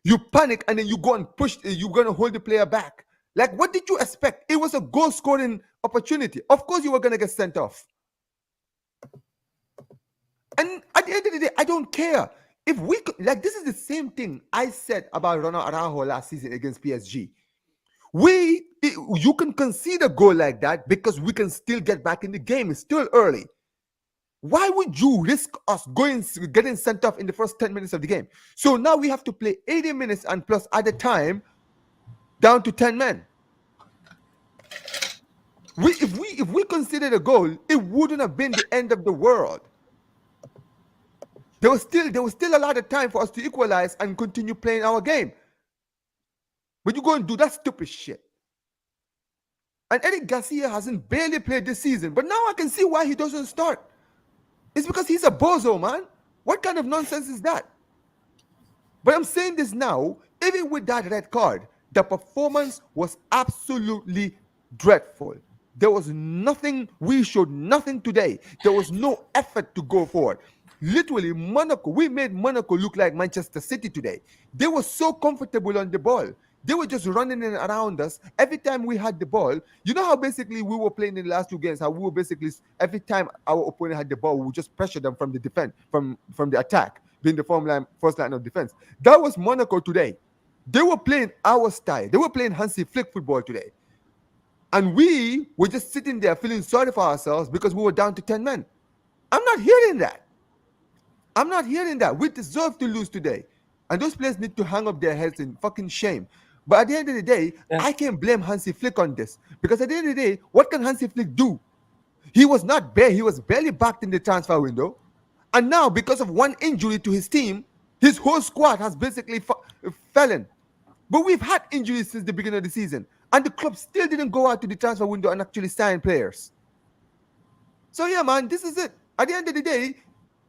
you panic and then you go and push, you're going to hold the player back. Like, what did you expect? It was a goal scoring opportunity. Of course, you were going to get sent off. And at the end of the day, I don't care. If we could, like, this is the same thing I said about Ronald Araujo last season against PSG. You can concede a goal like that because we can still get back in the game. It's still early. Why would you risk us getting sent off in the first 10 minutes of the game? So now we have to play 80 minutes and plus at a time down to 10 men. If we considered a goal, it wouldn't have been the end of the world. There was still a lot of time for us to equalize and continue playing our game. But you go and do that stupid shit. And Eric Garcia hasn't barely played this season, but now I can see why he doesn't start. It's because he's a bozo, man. What kind of nonsense is that? But I'm saying this now, even with that red card, the performance was absolutely dreadful. There was nothing, we showed nothing today. There was no effort to go forward. Literally, Monaco, we made Monaco look like Manchester City today. They were so comfortable on the ball. They were just running in around us. Every time we had the ball, you know how basically we were playing in the last two games, how we were basically, every time our opponent had the ball, we would just pressure them from the defense, from the attack, being the first line of defense. That was Monaco today. They were playing our style. They were playing Hansi Flick football today. And we were just sitting there feeling sorry for ourselves because we were down to 10 men. I'm not hearing that. I'm not hearing that. We deserve to lose today. And those players need to hang up their heads in fucking shame. But at the end of the day, I can't blame Hansi Flick on this. Because at the end of the day, what can Hansi Flick do? He was barely backed in the transfer window. And now, because of one injury to his team, his whole squad has basically fallen. But we've had injuries since the beginning of the season. And the club still didn't go out to the transfer window and actually sign players. So yeah, man, this is it. At the end of the day,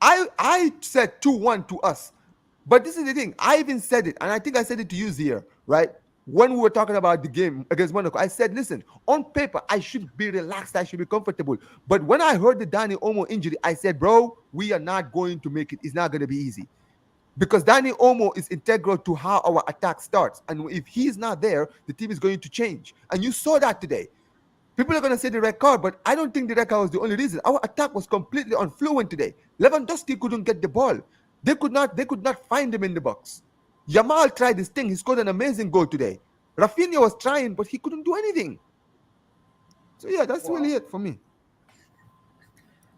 I said 2-1 to us. But this is the thing. I even said it, and I think I said it to you here, right? When we were talking about the game against Monaco, I said, listen, on paper, I should be relaxed. I should be comfortable. But when I heard the Dani Olmo injury, I said, bro, we are not going to make it. It's not going to be easy. because Danny Olmo is integral to how our attack starts. And if he's not there, the team is going to change. And you saw that today. People are going to say the red card, but I don't think the red card was the only reason. Our attack was completely unfluent today. Lewandowski couldn't get the ball. They could not find him in the box. Yamal tried his thing. He scored an amazing goal today. Rafinha was trying, but he couldn't do anything. So yeah, that's really it for me.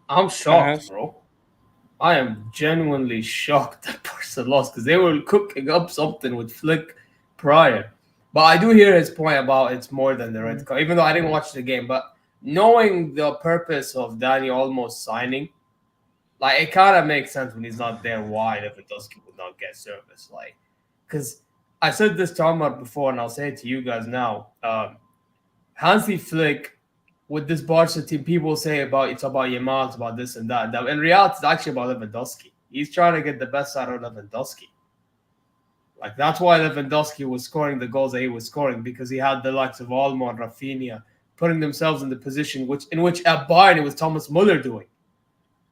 I'm shocked, bro. I am genuinely shocked that Barca lost because they were cooking up something with Flick prior. But I do hear his point about it's more than the red card, even though I didn't watch the game. But knowing the purpose of Danny almost signing, like it kind of makes sense when he's not there why Lewandowski would not get service. Like, because I said this to Ahmad before, and I'll say it to you guys now. Hansi Flick with this Barca team, people say it's about Yamal, it's about this and that. In reality, it's actually about Lewandowski. He's trying to get the best out of Lewandowski. Like, that's why Lewandowski was scoring the goals that he was scoring, because he had the likes of Olmo and Rafinha putting themselves in the position in which at Bayern it was Thomas Muller doing,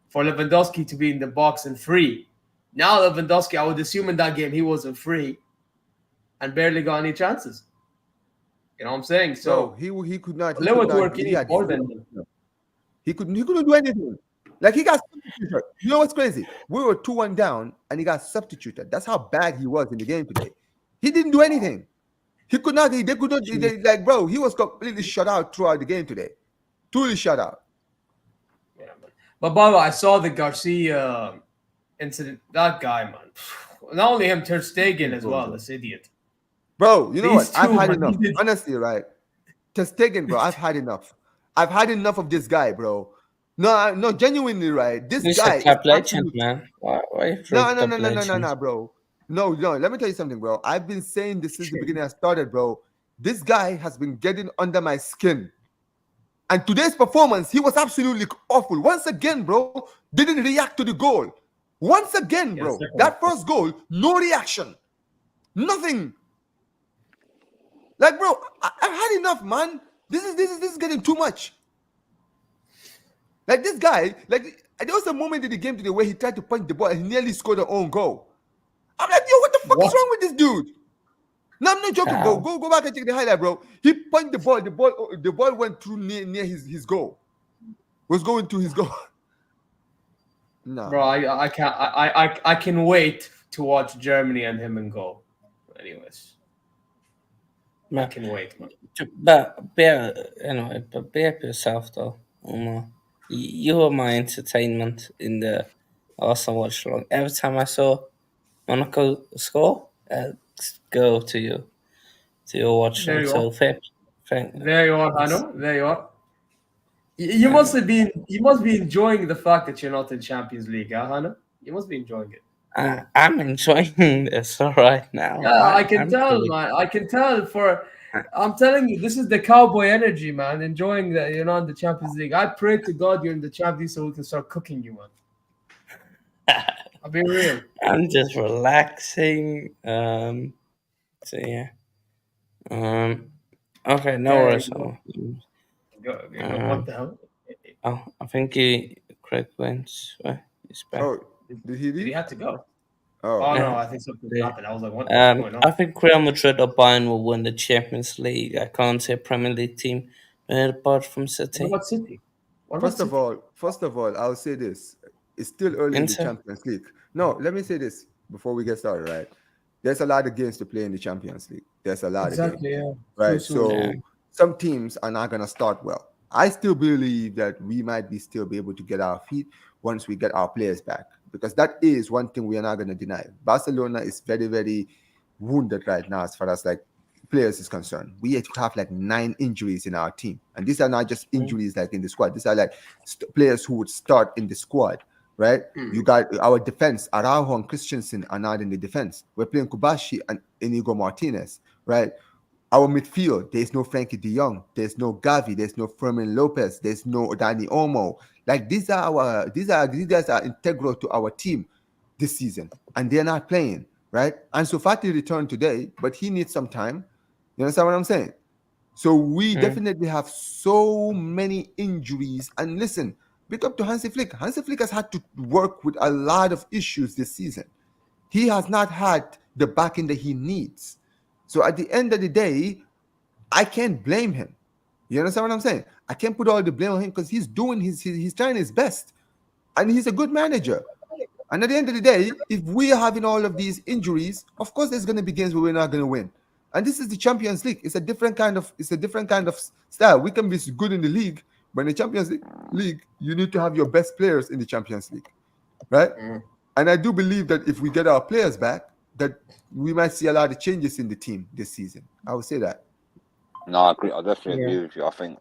for Lewandowski to be in the box and free. Now Lewandowski, I would assume in that game he wasn't free and barely got any chances. You know what I'm saying? So he could not. He couldn't do anything. Like, he got substituted. You know what's crazy? We were 2-1 down, and he got substituted. That's how bad he was in the game today. He didn't do anything. He could not. They could not. Like, bro, he was completely shut out throughout the game today. Truly shut out. Yeah, but by the way, I saw the Garcia incident. That guy, man. Not only him, Ter Stegen as well. This idiot. Bro, you know what? I've had enough. Honestly, right? Ter Stegen, bro, I've had enough. I've had enough of this guy, bro. No, genuinely, right? This guy is legend, man. Why No, bro. No. Let me tell you something, bro. I've been saying this since the beginning I started, bro. This guy has been getting under my skin. And today's performance, he was absolutely awful. Once again, bro, didn't react to the goal. Once again, bro, that first goal, no reaction. Nothing. Like, bro, I've had enough, man. This is getting too much. Like, this guy, like, there was a moment in the game today where he tried to punch the ball and he nearly scored an own goal. I'm like, yo, what the fuck is wrong with this dude? No, I'm not joking, bro. Go back and check the highlight, bro. He punched the ball. The ball went through near his goal. Was going to his goal. No, bro, I can wait to watch Germany and him in goal. Anyways, I can wait, man. But be up yourself, though. You were my entertainment in the Arsenal watch along. Every time I saw Monaco score, go to your watch along. So there you are, Hano. There you are. You must be enjoying the fact that you're not in Champions League, huh, Hano? You must be enjoying it. I'm enjoying this right now. Yeah, I can tell, man. I can tell. I'm telling you, this is the cowboy energy, man. Enjoying that you're not in the Champions League. I pray to God you're in the Champions League so we can start cooking you, man. I'll be real. I'm just relaxing. So yeah. Okay, no worries. What the hell? Oh, I think Craig went. He's back. Oh, did he leave? Did he have to go? Oh no, I think something happened. I was like, what's going on? I think Real Madrid or Bayern will win the Champions League. I can't see a Premier League team apart from City. What about City? First of all, I'll say this. It's still early in the Champions League. No, let me say this before we get started, right? There's a lot of games to play in the Champions League. There's a lot of games. Yeah. Right. So some teams are not going to start well. I still believe that we might still be able to get our feet once we get our players back, because that is one thing we are not going to deny. Barcelona is very, very wounded right now as far as like players is concerned. We have like 9 injuries in our team, and these are not just injuries like in the squad. These are like players who would start in the squad, right? You got our defense. Araujo and Christensen are not in the defense. We're playing Kubashi and Inigo Martinez, right? Our midfield, there's no Frankie de Jong, there's no Gavi, there's no Fermin Lopez, there's no Dani Olmo. Like, these guys are integral to our team this season, and they're not playing, right? Ansu Fati returned today, but he needs some time. You understand what I'm saying? So we definitely have so many injuries. And listen, big up to Hansi Flick. Hansi Flick has had to work with a lot of issues this season. He has not had the backing that he needs. So at the end of the day, I can't blame him. You understand what I'm saying? I can't put all the blame on him because he's doing he's trying his best, and he's a good manager. And at the end of the day, if we are having all of these injuries, of course there's going to be games where we're not going to win. And this is the Champions League. It's a different kind of style. We can be good in the league, but in the Champions League, you need to have your best players in the Champions League, right? And I do believe that if we get our players back, that we might see a lot of changes in the team this season. I would say that. No, I agree. I definitely agree with you. I think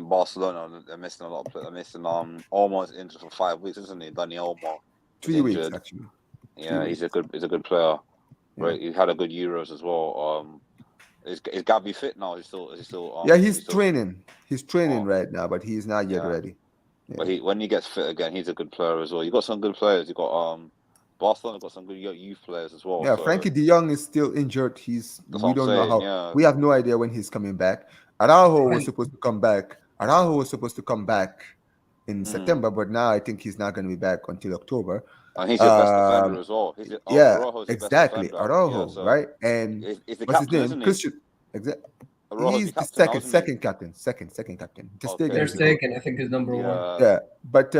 Barcelona, they're missing a lot of players. They're missing almost injured for 5 weeks, isn't he? Dani Olmo. 3 weeks actually. Yeah, he's a good player. Yeah. Right, he had a good Euros as well. Is Gavi fit now? Is he still? Yeah, he's training. He's training right now, but he's not yet ready. Yeah. But when he gets fit again, he's a good player as well. You got some good players. You got Barcelona got some good youth players as well. Yeah, so. Frankie De Jong is still injured. We don't know how. Yeah. We have no idea when he's coming back. Araujo was supposed to come back. In September, but now I think he's not going to be back until October. And he's your best defender as well. Araujo's exactly. Araujo, yeah, so right? And is the what's captain, his name? Christian. Exactly. He's the second captain. Second captain. They're taken. I think is number one. Yeah, but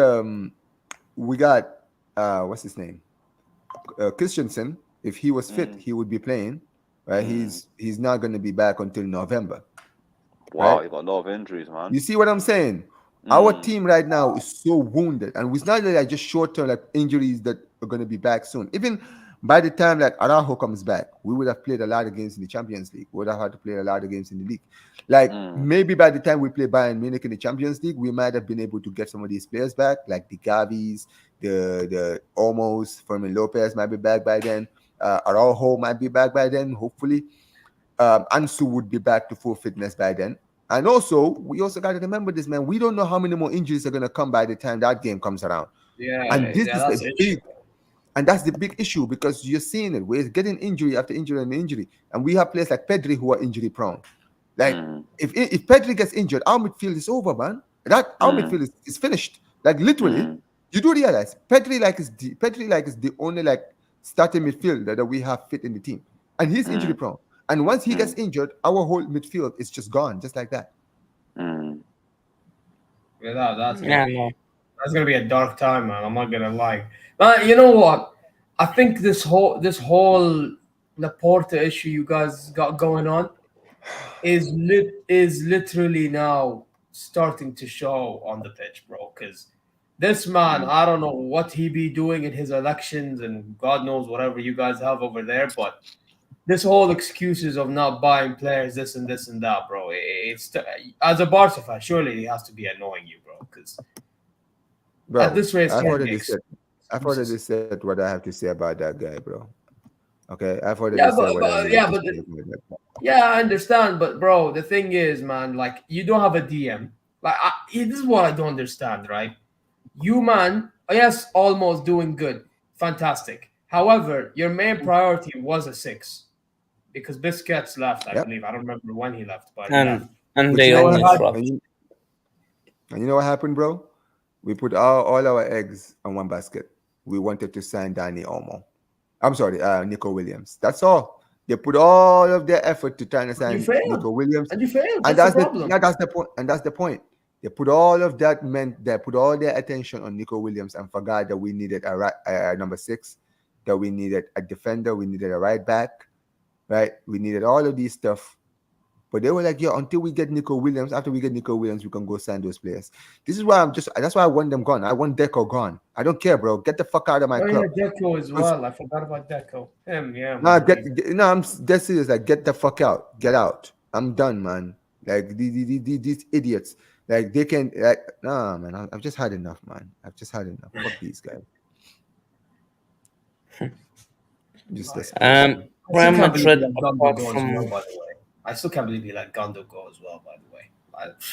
we got what's his name? Christensen. If he was fit, he would be playing. Right? He's not going to be back until November. Wow, right? You got a lot of injuries, man. You see what I'm saying? Our team right now is so wounded, and it's not like just short-term like injuries that are going to be back soon. Even by the time like Araujo comes back, we would have played a lot of games in the Champions League. We would have had to play a lot of games in the league. Like maybe by the time we play Bayern Munich in the Champions League, we might have been able to get some of these players back, like the Gavis, the almost Fermin Lopez might be back by then. Araujo might be back by then, hopefully. Ansu would be back to full fitness by then. And also, we also got to remember this, man. We don't know how many more injuries are going to come by the time that game comes around. Yeah, and this is the big, and that's the big issue because you're seeing it. We're getting injury after injury and injury, and we have players like Pedri who are injury prone. Like if Pedri gets injured, our midfield is over, man. That our midfield is finished. Like literally, you do realize Pedri is the only like starting midfielder that we have fit in the team, and he's injury prone. And once he gets injured, our whole midfield is just gone, just like that. Yeah, that's gonna be a dark time, man. I'm not gonna lie. But you know what? I think this whole Laporta issue you guys got going on is literally now starting to show on the pitch, bro. Because this man, I don't know what he be doing in his elections and God knows whatever you guys have over there, but this whole excuses of not buying players, this and that, bro. It's as a Barca fan, surely he has to be annoying you, bro. Because at this rate, I've already said what I have to say about that guy, bro. Okay, I've already said what I have to say about that guy. Yeah, I understand, but bro, the thing is, man, like you don't have a DM. Like this is what I don't understand, right? You, man, yes, almost doing good, fantastic. However, your main priority was a 6. Because Busquets left, I believe. I don't remember when he left, but and they only dropped. And you know what happened, bro? We put all our eggs on one basket. We wanted to sign Dani Olmo. I'm sorry, Nico Williams. That's all. They put all of their effort to try to sign Nico Williams. And you failed. That's the problem. That's the point. And that's the point. They put all of that they put all their attention on Nico Williams and forgot that we needed a number 6, that we needed a defender, we needed a right back. Right, we needed all of these stuff, but they were like, "Yo, until we get Nico Williams, after we get Nico Williams, we can go sign those players." This is why that's why I want them gone. I want Deco gone. I don't care, bro. Get the fuck out of my club. Yeah, Deco as well. I forgot about Deco. Him, yeah. I'm dead serious. Like, get the fuck out. Get out. I'm done, man. Like these idiots. Like they can. Like, nah, man. I've just had enough, man. I've just had enough. Fuck these guys. Just listen. Real Madrid, I still can't believe he let Gondo go as well, by the way.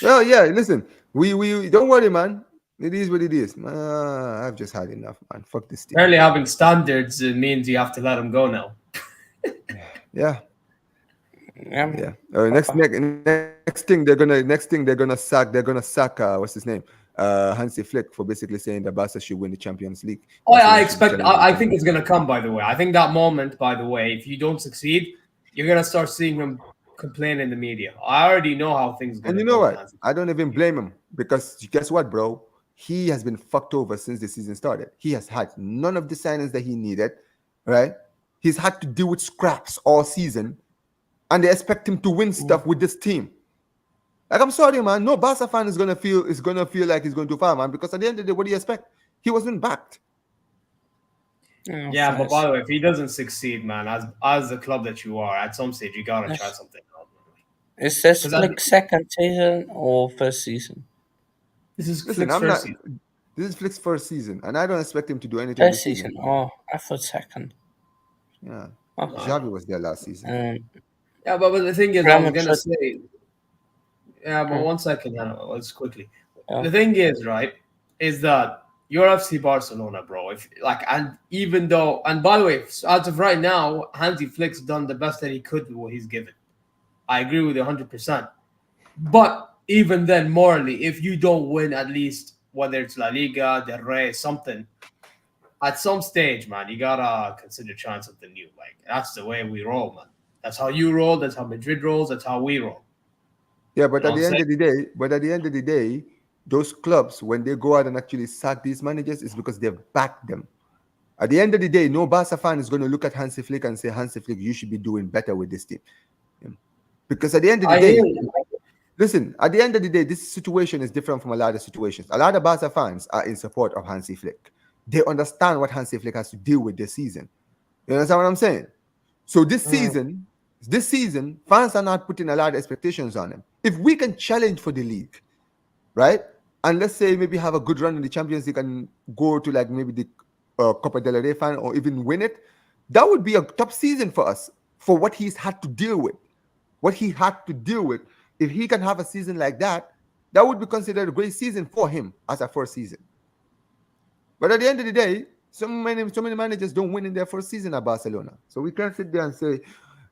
Oh yeah, listen, we don't worry, man. It is what it is. I've just had enough, man. Fuck this team. Apparently, having standards means you have to let him go now. Yeah. Next thing they're gonna sack. They're gonna sack. What's his name? Hansi Flick for basically saying that Barca should win the Champions League. Oh, yeah, I Barcelona should be expect. challenging the I think Champions it's gonna come. By the way, I think that moment. By the way, if you don't succeed, you're gonna start seeing him complain in the media. I already know how things And gonna you know go with what? Hansi. I don't even blame him because guess what, bro? He has been fucked over since the season started. He has had none of the signings that he needed, right? He's had to deal with scraps all season, and they expect him to win stuff with this team. Like, I'm sorry, man. No Barca fan is gonna feel like he's going too far, man. Because at the end of the day, what do you expect? He wasn't backed. Yeah, but by the way, if he doesn't succeed, man, as the club that you are, at some stage you gotta try something out. Is this Because Flick's second season or first season? this is Listen, Flick's I'm first not. season. This is Flick's first season, and I don't expect him to do anything First this season. season. Oh, I thought second. Yeah, Okay. Xavi was there last season. Yeah, but the thing is, I Real was gonna Madrid. say, yeah, but Mm. 1 second, let's quickly. Yeah. The thing is, right, is that you're FC Barcelona, bro. If like, and even though, and by the way, as of right now, Hansi Flick's done the best that he could with what he's given. I agree with you 100%. But even then, morally, if you don't win at least whether it's La Liga, Del Rey, something, at some stage, man, you gotta consider trying something new. Like that's the way we roll, man. That's how you roll. That's how Madrid rolls. That's how we roll. Yeah, but You know at what I'm the end saying? of the day, those clubs, when they go out and actually sack these managers, it's because they've backed them. At the end of the day, no Barca fan is going to look at Hansi Flick and say, Hansi Flick, you should be doing better with this team. Because at the end of the I hear day, you. listen, at the end of the day, this situation is different from a lot of situations. A lot of Barca fans are in support of Hansi Flick. They understand what Hansi Flick has to deal with this season. You understand what I'm saying? So this season, fans are not putting a lot of expectations on him. If we can challenge for the league, right? And let's say maybe have a good run in the Champions League and go to like maybe the Copa del Rey final or even win it, that would be a top season for us for what he's had to deal with. What he had to deal with. If he can have a season like that, that would be considered a great season for him as a first season. But at the end of the day, so many managers don't win in their first season at Barcelona. So we can't sit there and say,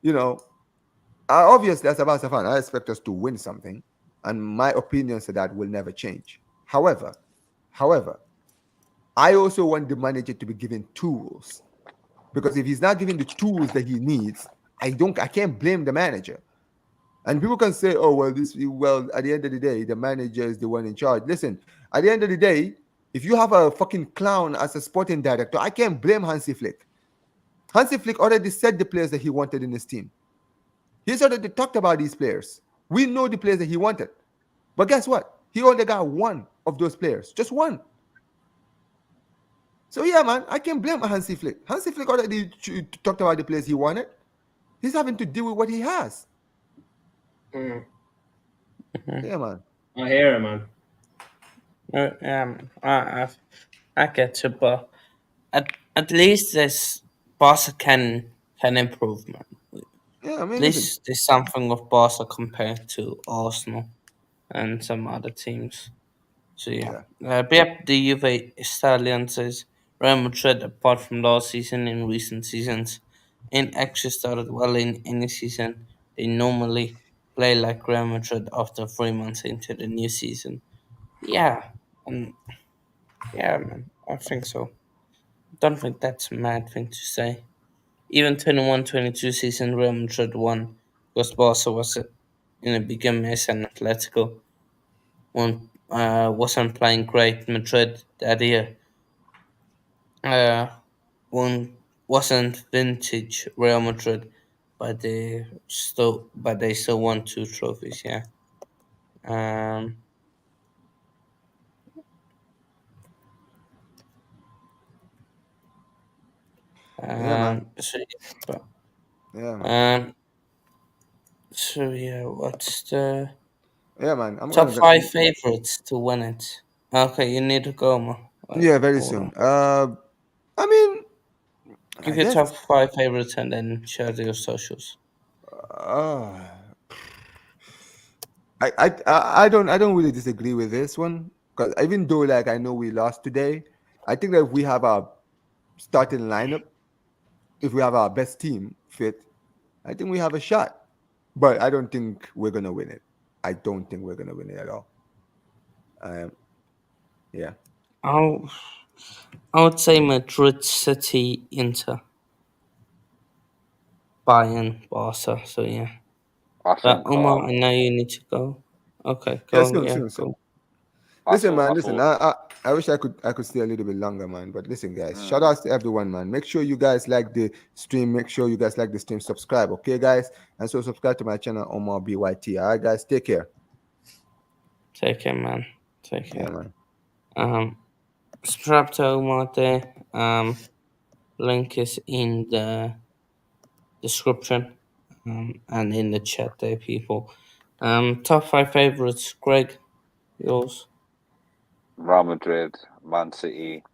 you know, obviously as a Barca fan, I expect us to win something, and my opinions of that will never change. However, I also want the manager to be given tools, because if he's not given the tools that he needs, I can't blame the manager. And people can say, oh, well, at the end of the day, the manager is the one in charge. Listen, at the end of the day, if you have a fucking clown as a sporting director, I can't blame Hansi Flick. Hansi Flick already said the players that he wanted in his team. He's already talked about these players. We know the players that he wanted. But guess what? He only got one of those players. Just one. So yeah, man, I can't blame Hansi Flick. Hansi Flick already talked about the players he wanted. He's having to deal with what he has. Yeah, man. I hear it, man. I get you, but at least this Barca can improve, man. Yeah, I At mean, listen. least there's something of Barca compared to Arsenal and some other teams. So yeah, Pep the Juve Stallion says Real Madrid, apart from last season in recent seasons, ain't actually started well in any season. They normally play like Real Madrid after 3 months into the new season. Yeah, and yeah, man, I think so. Don't think that's a mad thing to say. Even 21-22 season Real Madrid won because Barca was in a bigger mess and Atletico wasn't playing great. Madrid that year uh, wasn't vintage Real Madrid, but they still won two trophies. Yeah. Um. Yeah, man. So yeah, but Yeah, man. um. So yeah, what's the Yeah, man. I'm top gonna. five favorites to win it? Okay, you need to go, Mo. Yeah, very Hold soon. on. I mean, I Give your guess. top five favorites and then share your socials. Uh, I don't really disagree with this one, because even though like I know we lost today, I think that if we have our starting lineup, if we have our best team fit, I think we have a shot. But I don't think we're gonna win it. I don't think we're gonna win it at all. Um, Yeah. I'll, I would say Madrid, City, Inter, Bayern, Barca. So yeah. I But think Omar, I know you need to go. Okay, Yeah, go. soon, Yeah, soon, soon. go. Listen, man. I Listen, thought I wish I could stay a little bit longer, man. But listen, guys. Shout mm, outs to everyone, man. Make sure you guys like the stream. Make sure you guys like the stream. Subscribe, okay, guys. And so subscribe to my channel, Omar BYT. All right, guys. Take care. Take care, man. Take Yeah, care. man. Subscribe to Omar there. Link is in the description. And in the chat there, people. Top five favorites, Greg. Yours. Real Madrid, Man City.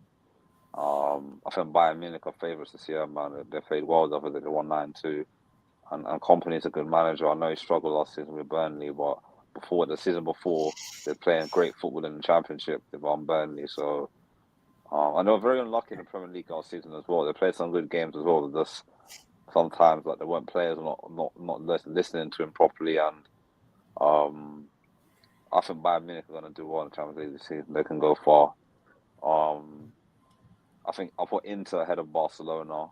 I think Bayern Munich are favourites this year, man. They played well. They won 9-2. And Company's a good manager. I know he struggled last season with Burnley, but before the season before, they're playing great football in the Championship. They won Burnley, so and they were very unlucky in the Premier League last season as well. They played some good games as well. Just sometimes like they weren't players not listening to him properly, and um, I think Bayern Munich are going to do well in the Champions League this season. They can go far. Um, I think I'll put Inter ahead of Barcelona,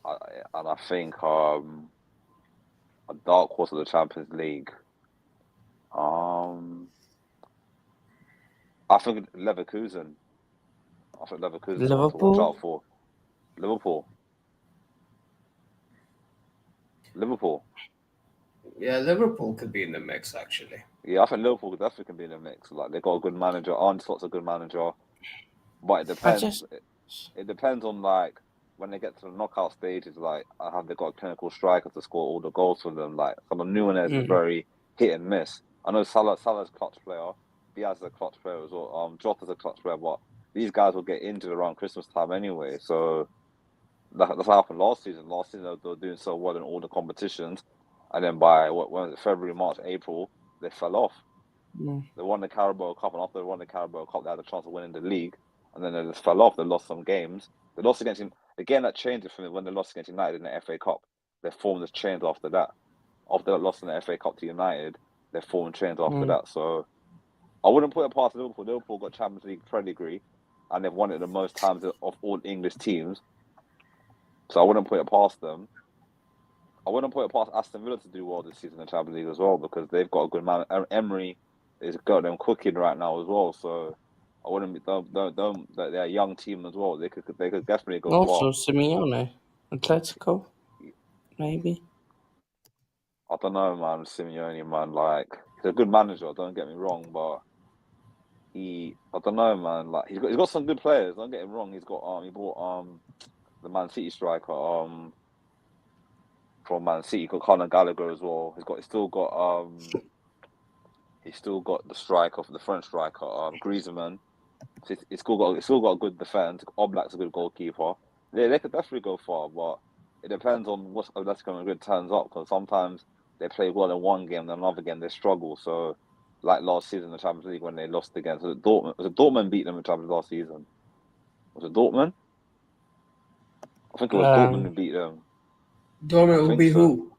and I think a dark horse of the Champions League. Um, I think Leverkusen. I think Leverkusen is one to watch out Liverpool. for. Liverpool. Liverpool. Yeah, Liverpool could be in the mix actually. Yeah, I think Liverpool definitely can be in the mix. Like they got a good manager. Arne Slot's a good manager, but it I depends. just. It depends on like when they get to the knockout stages. Like have they got a clinical striker to score all the goals for them? Like some of Nunes is Mm, very hit and miss. I know Salah's a clutch player. Diaz is a clutch player as well. Jota's a clutch player, but these guys will get injured around Christmas time anyway. So that's what happened last season. Last season they were doing so well in all the competitions, and then by when was it, February, March, April, they fell off. mm, They won the Carabao Cup, and after they won the Carabao Cup, they had a chance of winning the league, and then they just fell off. They lost some games. They lost against him again. That changed it for me when they lost against United in the FA Cup. Their form just changed after that. After they lost in the FA Cup to United, their form changed after mm. that. So I wouldn't put it past Liverpool. Liverpool got Champions League pedigree, and they've won it the most times of all English teams. So I wouldn't put it past them. I wouldn't put it past Aston Villa to do well this season in the Champions League as well because they've got a good man. Emery is got them cooking right now as well. So I wouldn't be don't they're a young team as well. They could definitely go far. Also, Simeone. Atletico, maybe. I don't know, man. Simeone, man, like he's a good manager. Don't get me wrong, but I don't know, man. Like he's got some good players. Don't get him wrong. He bought the Man City striker from Man City. He's got Conor Gallagher as well. He's still got the striker, the French striker, Griezmann. So it's still got a good defense. Oblak's a good goalkeeper. They could definitely go far, but it depends on what Atletico Madrid turns up. Because sometimes they play well in one game, then another game they struggle. So, like last season in the Champions League when they lost against Dortmund. Was it Dortmund beat them in Champions League last season? Was it Dortmund? I think it was Dortmund who Um, beat them. I Dortmund will think be so. who?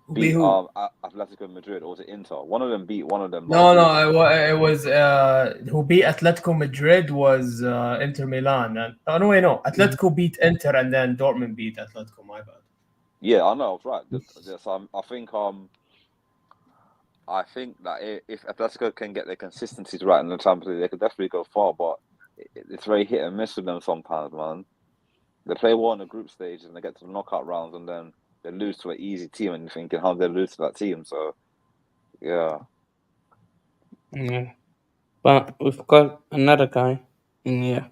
Will be Beat who? Atletico Madrid, or was it Inter? One of them beat one of them last No, no, season. it was who beat Atletico Madrid was Inter Milan. And, oh no, wait, no, mm, Atletico beat Inter and then Dortmund beat Atletico. My bad. Yeah, I know, I was right. Yes, I think that if Atletico can get their consistencies right in the Champions League, they could definitely go far. But it's very hit and miss with them sometimes, man. They play well in the group stage and they get to the knockout rounds, and then they lose to an easy team, and you're thinking how they lose to that team. So yeah, yeah. But we've got another guy in here.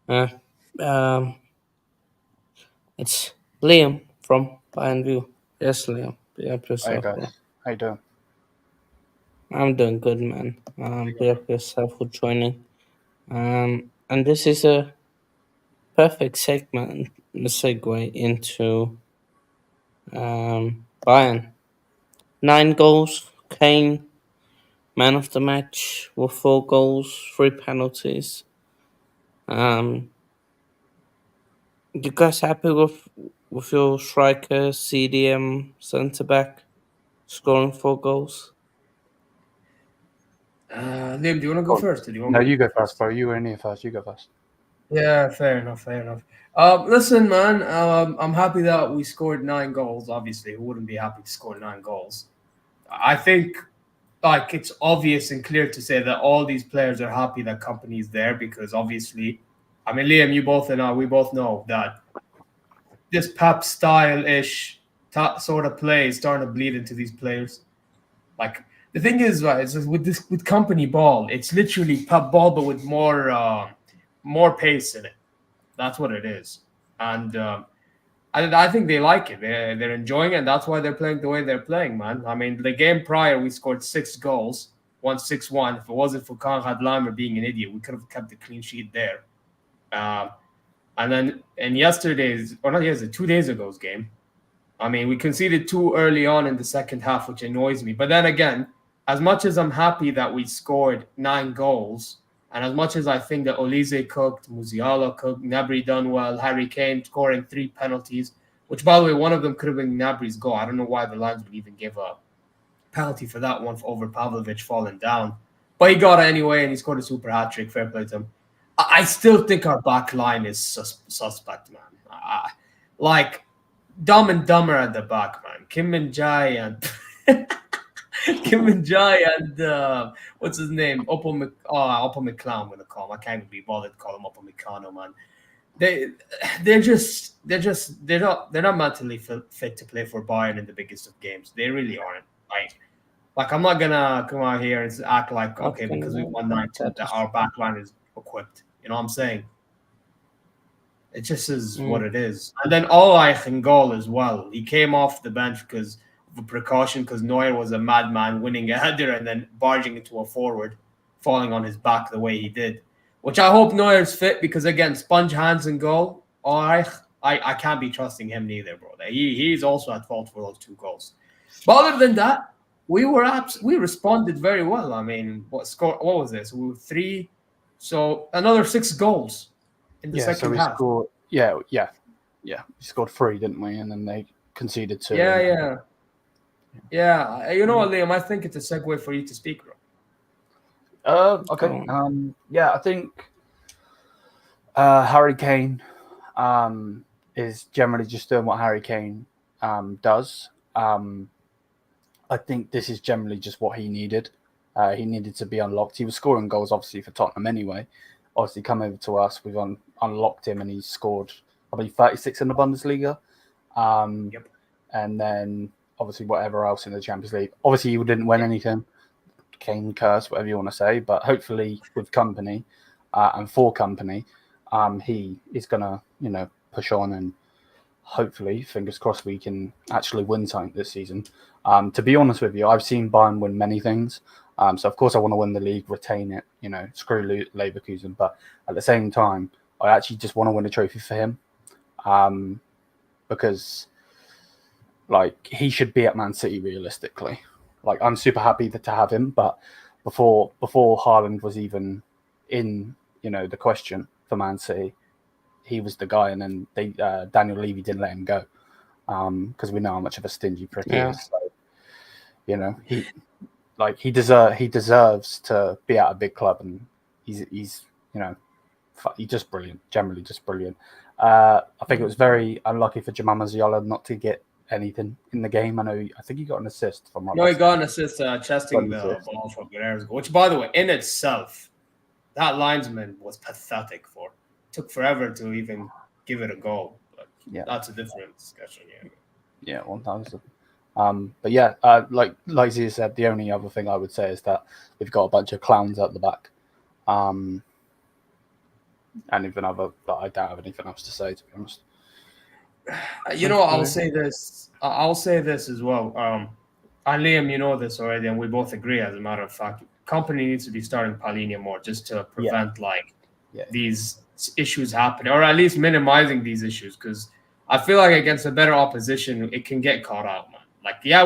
Uh, um, it's Liam from Bayern View. Yes, Liam. Be up Hi yourself, bro. guys, how you doing? I'm doing good, man. Be up yourself for joining. And this is a perfect segue into Bayern. 9 goals. Kane, man of the match with 4 goals, 3 penalties. Um, you guys happy with your striker, CDM, centre back, scoring 4 goals? Liam, do you want to go first? Or do you want No, me? you go first, bro. You were in here first. You go first. Yeah, fair enough. Listen, man, I'm happy that we scored 9 goals. Obviously, who wouldn't be happy to score 9 goals? I think like it's obvious and clear to say that all these players are happy that company is there because obviously, I mean, Liam, you both and I, we both know that this Pep style-ish sort of play is starting to bleed into these players. Like the thing is, right, it's just with company ball, it's literally Pep ball but with more pace in it. That's what it is, and I think they like it. They're enjoying it, and that's why they're playing the way they're playing, man. I mean, the game prior, we scored 6 goals, won 6-1. If it wasn't for Conrad Laimer being an idiot, we could have kept the clean sheet there. And then in yesterday's, or not yesterday, 2 days ago's game, I mean, we conceded 2 early on in the second half, which annoys me. But then again, as much as I'm happy that we scored 9 goals, and as much as I think that Olise cooked, Musiala cooked, Gnabry done well, Harry Kane scoring 3 penalties, which, by the way, one of them could have been Gnabry's goal. I don't know why the Lions would even give a penalty for that one over Pavlovic falling down. But he got it anyway, and he scored a super hat-trick. Fair play to him. I still think our back line is suspect, man. Like, Dumb and Dumber at the back, man. Kim Min-jae and... Kim Min-jae and what's his name? Oppo McClown, I'm gonna call him. I can't even be bothered to call him Oppo Meccano, man. They're not mentally fit to play for Bayern in the biggest of games. They really aren't. Like I'm not gonna come out here and act like okay because we won 9-2 that our back line is equipped. You know what I'm saying? It just is what it is. And then Olach in goal as well. He came off the bench because of a precaution because Neuer was a madman winning a header and then barging into a forward, falling on his back the way he did. Which I hope Neuer's fit because, again, sponge hands in goal. Olach, I can't be trusting him neither, bro. He's also at fault for those 2 goals. But other than that, we responded very well. I mean, what was this? We were 3, so another 6 goals. In the second half. Scored, we scored 3, didn't we? And then they conceded 2. Yeah. You know what, Liam? I think it's a segue for you to speak, bro. Okay. I think Harry Kane is generally just doing what Harry Kane does. I think this is generally just what he needed. He needed to be unlocked. He was scoring goals, obviously, for Tottenham anyway. Obviously, come over to us, we've unlocked him, and he's scored probably 36 in the Bundesliga. And then, obviously, whatever else in the Champions League. Obviously, he didn't win anything. Kane curse, whatever you want to say. But hopefully, with company and for company, he is going to, push on and hopefully, fingers crossed, we can actually win something this season. To be honest with you, I've seen Bayern win many things. So, of course, I want to win the league, retain it, screw Leverkusen. But at the same time, I actually just want to win a trophy for him because, he should be at Man City realistically. I'm super happy to have him. But before Haaland was even in, the question for Man City, he was the guy. And then Daniel Levy didn't let him go because we know how much of a stingy prick he is. So, he deserves to be at a big club, and he's just brilliant. Generally, just brilliant. I think it was very unlucky for Jamal Musiala not to get anything in the game. I think he got an assist from. No, he got an assist chesting the ball from Guerrero's goal, which, by the way, in itself, that linesman was pathetic. Took forever to even give it a goal. But that's a different discussion. Yeah, 1,000. But like Zia said, the only other thing I would say is that we've got a bunch of clowns at the back. And even other, but I don't have anything else to say, to be honest. I'll say this. I'll say this as well. And Liam, you know this already, and we both agree. As a matter of fact, company needs to be starting Palhinha more just to prevent these issues happening, or at least minimizing these issues. Because I feel like against a better opposition, it can get caught out, man.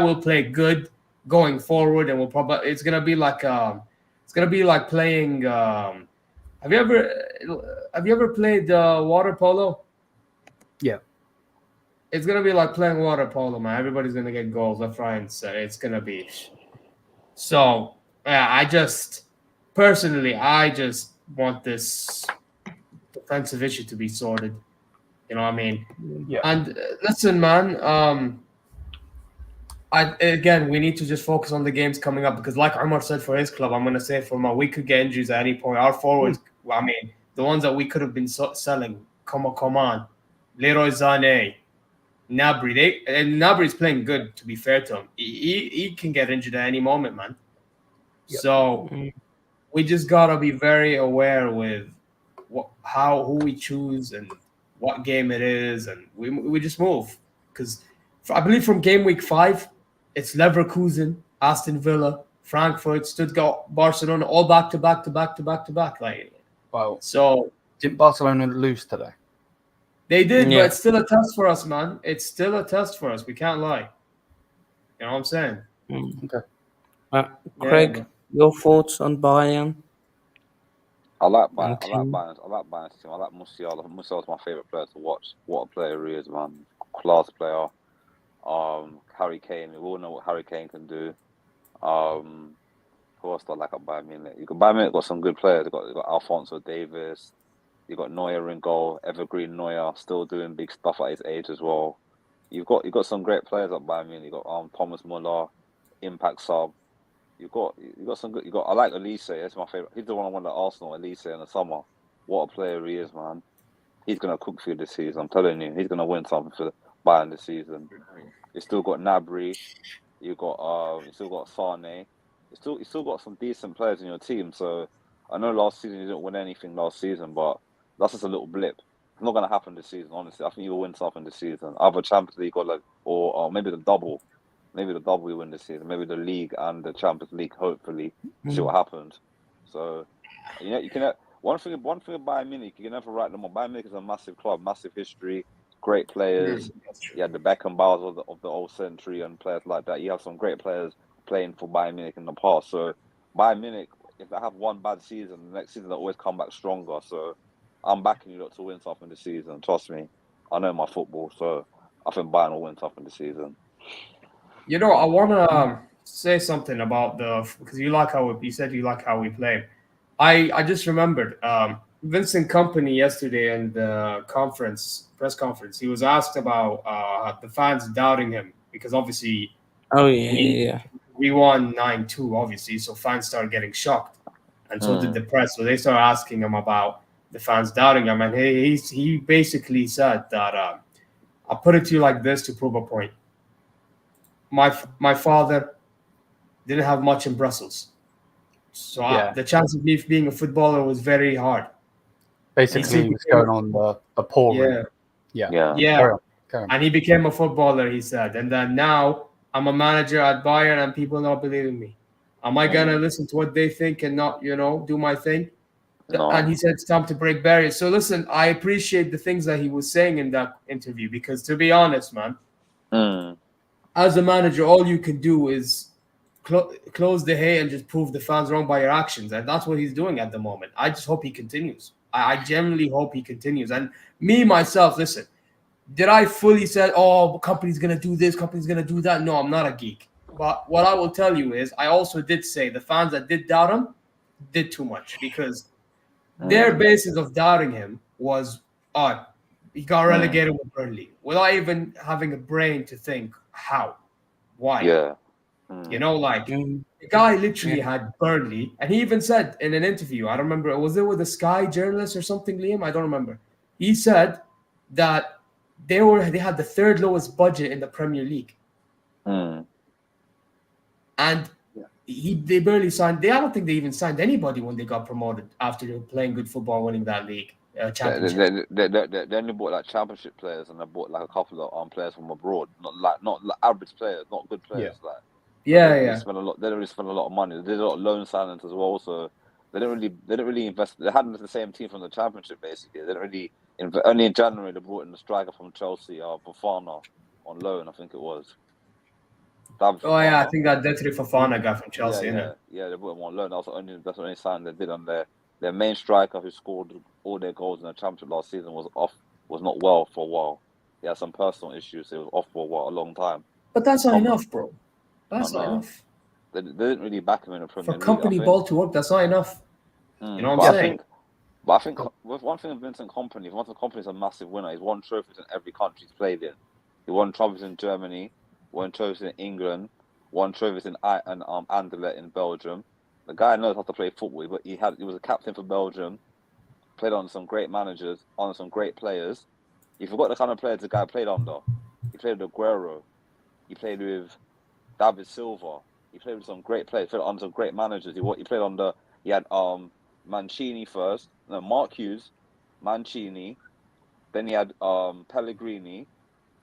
We'll play good going forward, and it's gonna be like playing. Have you ever played water polo? Yeah. It's gonna be like playing water polo, man. Everybody's gonna get goals left, right, and center. It's gonna be so. Yeah, personally, I just want this defensive issue to be sorted. You know what I mean? Yeah. And listen, man. Again, we need to just focus on the games coming up because, like Omar said for his club, I'm going to say for my, we could get injuries at any point. Our forwards, I mean, the ones that we could have been selling, Coman, Leroy Sané, Gnabry. And Gnabry's playing good, to be fair to him. He can get injured at any moment, man. Yep. So we just got to be very aware with who we choose and what game it is, and we just move. Because I believe from game week 5, it's Leverkusen, Aston Villa, Frankfurt, Stuttgart, Barcelona, all back to back to back to back to back. Like, Well, so didn't Barcelona lose today? they did, Yeah. but it's still a test for us, man. It's still a test for us. We can't lie. You know what I'm saying? Okay. Craig, your thoughts on Bayern? I like And Bayern. I like Bayern. I like Bayern's team. I like Musiala. Musiala's my favorite player to watch. What a player he is, man. Class player. Harry Kane. We all know what Harry Kane can do. Who else do I like at Bayern Munich? Bayern Munich got some good players. You got Alphonso Davies. You got Neuer in goal. Evergreen Neuer still doing big stuff at his age as well. You've got some great players at Bayern Munich. You got Thomas Muller, impact sub. You got some good. I like Elise. That's my favorite. He's the one I won at Arsenal. Elise in the summer. What a player he is, man. He's gonna cook for you this season. I'm telling you, he's gonna win something for Bayern this season. You still got Gnabry. You still got Sane. You still got some decent players in your team. So I know last season you didn't win anything last season, but that's just a little blip. It's not gonna happen this season. Honestly, I think you'll win something this season. Either Champions League or maybe the double. Maybe the double we win this season. Maybe the league and the Champions League. Hopefully, see what happens. So, you can. One thing about Bayern Munich, you can never write them off. Bayern Munich is a massive club, massive history, great players. You had the Beckenbauers of the old century and players like that. You have some great players playing for Bayern Munich in the past. So, Bayern Munich, if they have one bad season, the next season they'll always come back stronger. So, I'm backing you lot to win something this season. Trust me, I know my football, so I think Bayern will win something this season. You know, I want to say something about because you said you like how we play. I just remembered Vincent Company yesterday in the press conference. He was asked about the fans doubting him because obviously we won 9-2, obviously, so fans started getting shocked, and so did the press. So they started asking him about the fans doubting him, and he basically said that I'll put it to you like this to prove a point. My father didn't have much in Brussels, so the chance of me being a footballer was very hard. Basically, he was going on the poor route. Yeah. And he became a footballer, he said. And then now I'm a manager at Bayern, and people not believing me. Am I gonna listen to what they think and not, do my thing? No. And he said it's time to break barriers. So listen, I appreciate the things that he was saying in that interview because, to be honest, man. As a manager, all you can do is close the hay and just prove the fans wrong by your actions. And that's what he's doing at the moment. I just hope he continues. I genuinely hope he continues. And me, myself, listen, did I fully say, company's going to do this, company's going to do that? No, I'm not a geek. But what I will tell you is I also did say the fans that did doubt him did too much because their basis of doubting him was, he got relegated with Burnley without even having a brain to think how, why. Yeah. The guy literally had Burnley, and he even said in an interview, I don't remember, was it with a Sky journalist or something, Liam? I don't remember. He said that they had the third lowest budget in the Premier League. And they barely signed. I don't think they even signed anybody when they got promoted after they were playing good football, winning that league championship. They only bought like championship players, and they bought like a couple of players from abroad, not like average players, not good players. They don't really spend a lot of money. They did a lot of loan signings as well, so they didn't really invest. They hadn't the same team from the championship basically. They didn't really invest. Only in January they brought in the striker from Chelsea, Fofana, on loan. I think it was. I think that Detri Fofana got from Chelsea. Yeah, they brought him on loan. That's the only sign they did on their main striker who scored all their goals in the championship last season was not well for a while. He had some personal issues. He was off for a long time. But that's not enough, bro. That's not enough. They didn't really back him in the Premier League. For company ball to work, that's not enough. You know what I'm saying? But I think with one thing of Vincent Kompany, Vincent Kompany is a massive winner. He's won trophies in every country he's played in. He won trophies in Germany, won trophies in England, won trophies in Anderlecht in Belgium. The guy knows how to play football, but he was a captain for Belgium, played on some great managers, on some great players. You forgot the kind of players the guy played under. He played with Aguero. He played with David Silva. He played with some great players. He played under some great managers. He played under. He had Mancini first. No, Mark Hughes, Mancini. Then he had Pellegrini.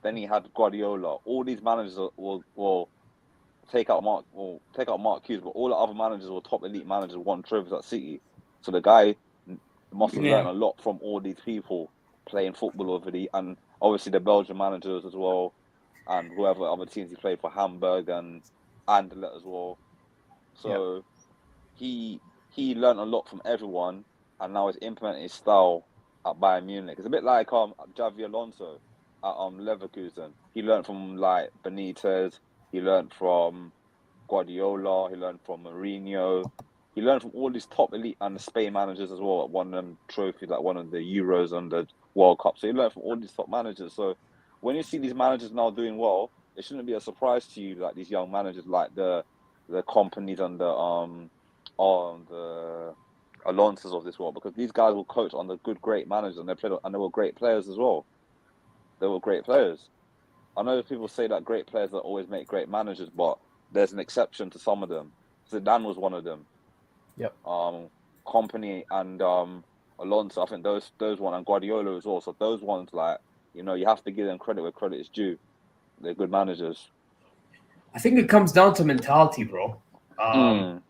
Then he had Guardiola. All these managers will take out Mark Hughes, but all the other managers were top elite managers, won trophies at City. So the guy must have learned a lot from all these people playing football already, and obviously the Belgian managers as well, and whoever other teams he played for, Hamburg and Anderlecht as well. So he learned a lot from everyone, and now he's implementing his style at Bayern Munich. It's a bit like Xavi Alonso at Leverkusen. He learned from like Benitez. He learned from Guardiola. He learned from Mourinho. He learned from all these top elite and the Spain managers as well. Won them trophies, like one of the Euros and the World Cup. So he learned from all these top managers. So when you see these managers now doing well, it shouldn't be a surprise to you, like these young managers, like the companies and the Alonso's of this world, because these guys will coach on the good, great managers, and they were great players as well. They were great players. I know people say that great players that always make great managers, but there's an exception to some of them. Zidane was one of them. Yep. Kompany and Alonso, I think those one, and Guardiola as well. So those ones, like, you have to give them credit where credit is due. They're good managers. I think it comes down to mentality, bro. You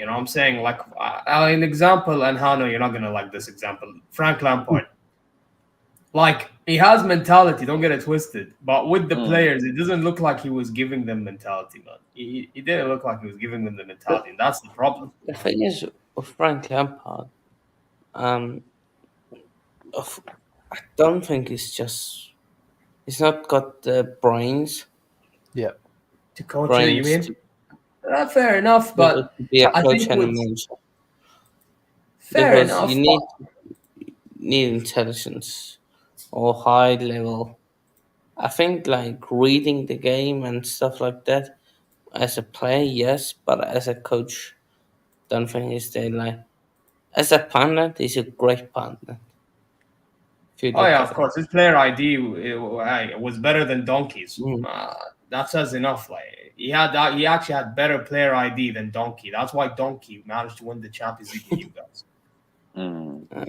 know what I'm saying? Like, an example, and Hano, you're not going to like this example. Frank Lampard. Like, he has mentality, don't get it twisted. But with the players, it doesn't look like he was giving them mentality, man. He didn't look like he was giving them the mentality, and that's the problem. The thing is, with Frank Lampard, I don't think he's not got the brains. Yeah. To coach it, you mean? Fair enough, but to be a I coach think and a with, manager. fair Because enough. you need intelligence or high level. I think like reading the game and stuff like that. As a player, yes, but as a coach, don't think he's there. Like as a pundit, he's a great pundit. Oh yeah, of course. His player ID was better than Donkey's. That says enough. Like he actually had better player ID than Donkey. That's why Donkey managed to win the Champions League with you guys. You know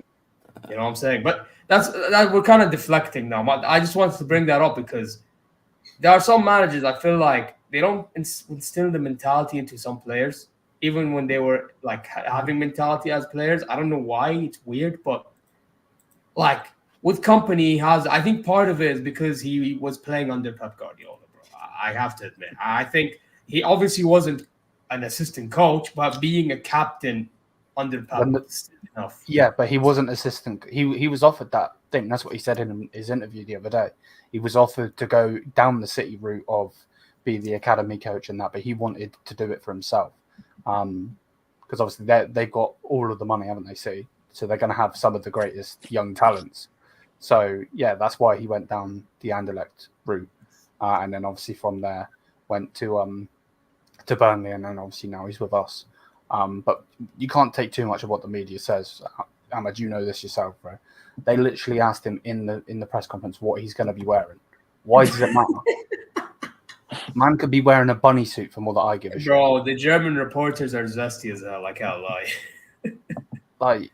what I'm saying? But that we're kind of deflecting now. But I just wanted to bring that up because there are some managers I feel like they don't instill the mentality into some players, even when they were like having mentality as players. I don't know why. It's weird, but like with Kompany, I think part of it is because he was playing under Pep Guardiola, bro. I have to admit. I think he obviously wasn't an assistant coach, but being a captain under Pep is enough. Yeah, but he wasn't assistant. He was offered that thing. That's what he said in his interview the other day. He was offered to go down the City route of be the academy coach and that, but he wanted to do it for himself. Because obviously they've got all of the money, haven't they, City? So they're going to have some of the greatest young talents. So, yeah, that's why he went down the Anderlecht route. And then obviously from there went to Burnley, and then obviously now he's with us. But you can't take too much of what the media says. Ahmed, you know this yourself, bro. They literally asked him in the press conference what he's going to be wearing. Why does it matter? Man could be wearing a bunny suit from all that I give a shit. Bro, the German reporters are zesty as hell. I can't lie. Like,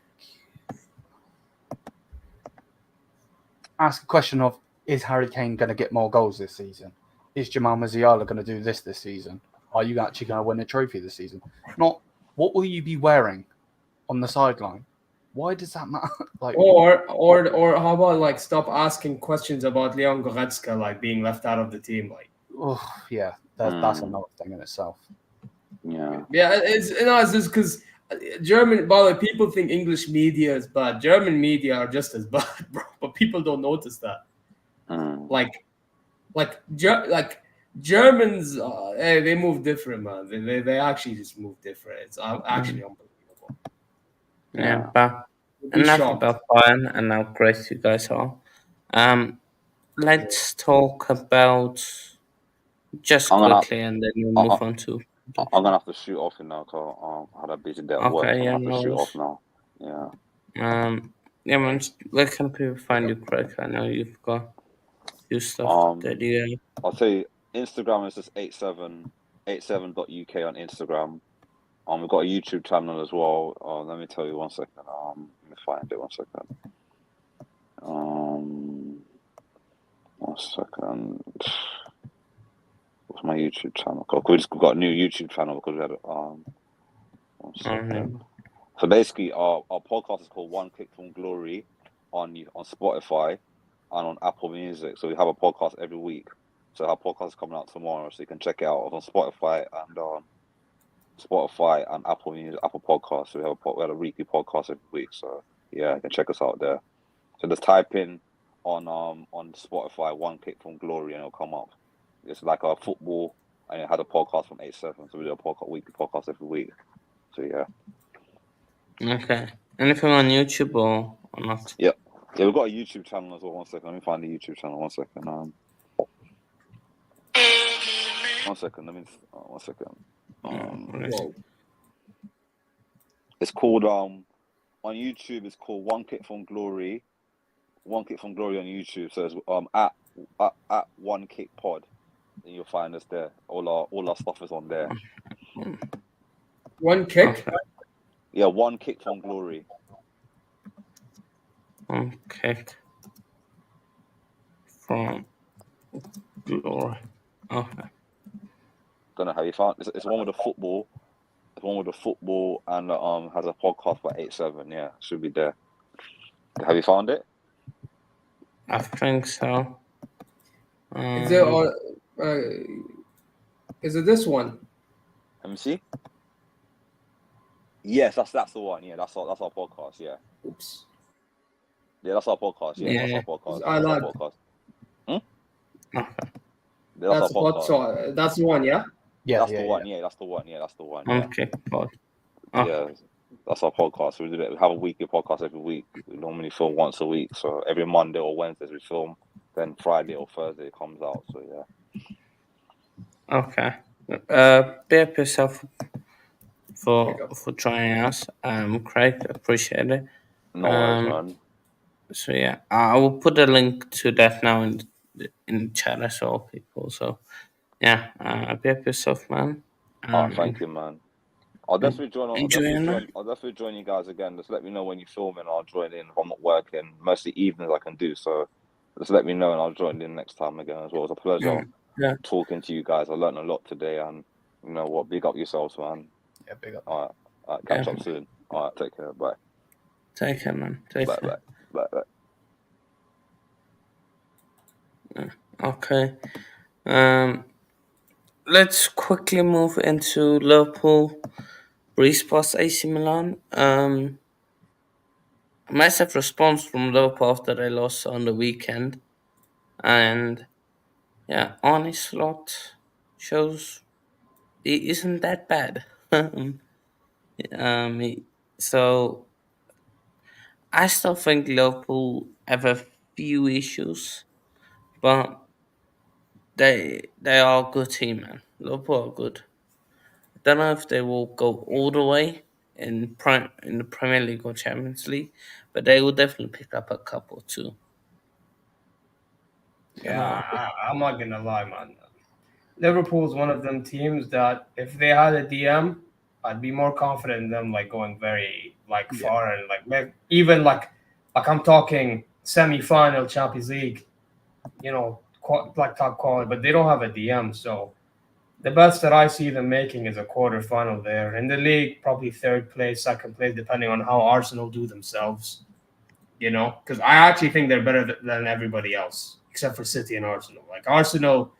ask a question of, is Harry Kane going to get more goals this season? Is Jamal Musiala going to do this season? Are you actually going to win a trophy this season? Not, what will you be wearing on the sideline? Why does that matter? Like, or how about like stop asking questions about Leon Goretzka like being left out of the team? Like, yeah, that's another thing in itself. Yeah, it's just because German. By the way, people think English media is bad. German media are just as bad, bro. But people don't notice that. Like Germans, they move different, man. They actually just move different. It's actually unbelievable. Yeah, but Be enough shocked. about Bayern and how great you guys are. Let's talk about just I'm gonna quickly, and then we'll I, move I, on to. I'm gonna have to shoot off now because I had a busy day at work, Okay, so I'm yeah, gonna have to no shoot off worries. now. Yeah. Yeah, man. Where can people find you, Craig? I know you've got your stuff that you. I'll tell you, Instagram is just 87.uk on Instagram. We've got a YouTube channel as well. Let me tell you 1 second. Let me find it 1 second. 1 second. What's my YouTube channel called? We've got a new YouTube channel because we had 1 second. So basically, our podcast is called One Click from Glory on Spotify and on Apple Music. So we have a podcast every week. So our podcast is coming out tomorrow, so you can check it out on Spotify and Apple Music, Apple Podcasts. So we have a weekly podcast every week. So yeah, you can check us out there. So just type in on Spotify One Click from Glory and it'll come up. It's like a football, and it had a podcast from 8-7. So we do a weekly podcast every week. So yeah. Okay. Anything on YouTube or not? Yeah, we've got a YouTube channel as well. 1 second, let me find the YouTube channel. 1 second. 1 second. Let me. 1 second. It's called on YouTube. It's called One Click from Glory. One Click from Glory on YouTube. So it's at One Kick Pod, and you'll find us there. All our stuff is on there. One kick. Okay. Yeah, One Kick from Glory. One kick from Glory. Okay. Don't know how you found. It's one with the football. It's one with the football and has a podcast by 8-7. Yeah, should be there. Have you found it? I think so. Is it this one? Let me see. Yes, that's the one. Yeah, that's our podcast. Yeah. Oops. Yeah, that's our podcast. Yeah, that's our podcast. I That's our like. podcast. Okay. Yeah, That's what. So that's the one. Yeah. Yeah, that's the one. Yeah, that's the one. Yeah, that's the one. Yeah. Okay, pod. Okay. Yeah, that's our podcast. We do it. We have a weekly podcast every week. We normally film once a week. So every Monday or Wednesdays we film. Then Friday or Thursday it comes out. So yeah. Okay. Be up yourself for joining us, Craig. Appreciate it. No worries, man. So yeah, I will put a link to that now in the chat as well, people. So yeah, be up yourself, man. Thank you, man. I'll definitely join. I'll definitely join you guys again. Just let me know when you're filming. I'll join in if I'm not working. Mostly evenings I can do. So just let me know and I'll join in next time again as well. It's a pleasure talking to you guys. I learned a lot today, and you know what? Big up yourselves, man. Yeah, big up. All right. Catch up soon. All right. Take care. Bye. Take care, man. Take care. Bye. Okay. Let's quickly move into Liverpool. Breeze past AC Milan. Massive response from Liverpool after they lost on the weekend. And yeah, Arne Slot shows he isn't that bad. So I still think Liverpool have a few issues, but they are a good team, man. Liverpool are good. I don't know if they will go all the way in the Premier League or Champions League, but they will definitely pick up a couple too. Yeah, I'm not gonna lie, man. Liverpool's one of them teams that if they had a DM, I'd be more confident in them, like going very far and even like I'm talking semi-final Champions League, you know, top quality. But they don't have a DM, so the best that I see them making is a quarterfinal there in the league, probably third place, second place, depending on how Arsenal do themselves. You know, because I actually think they're better than everybody else except for City and Arsenal. Like Arsenal.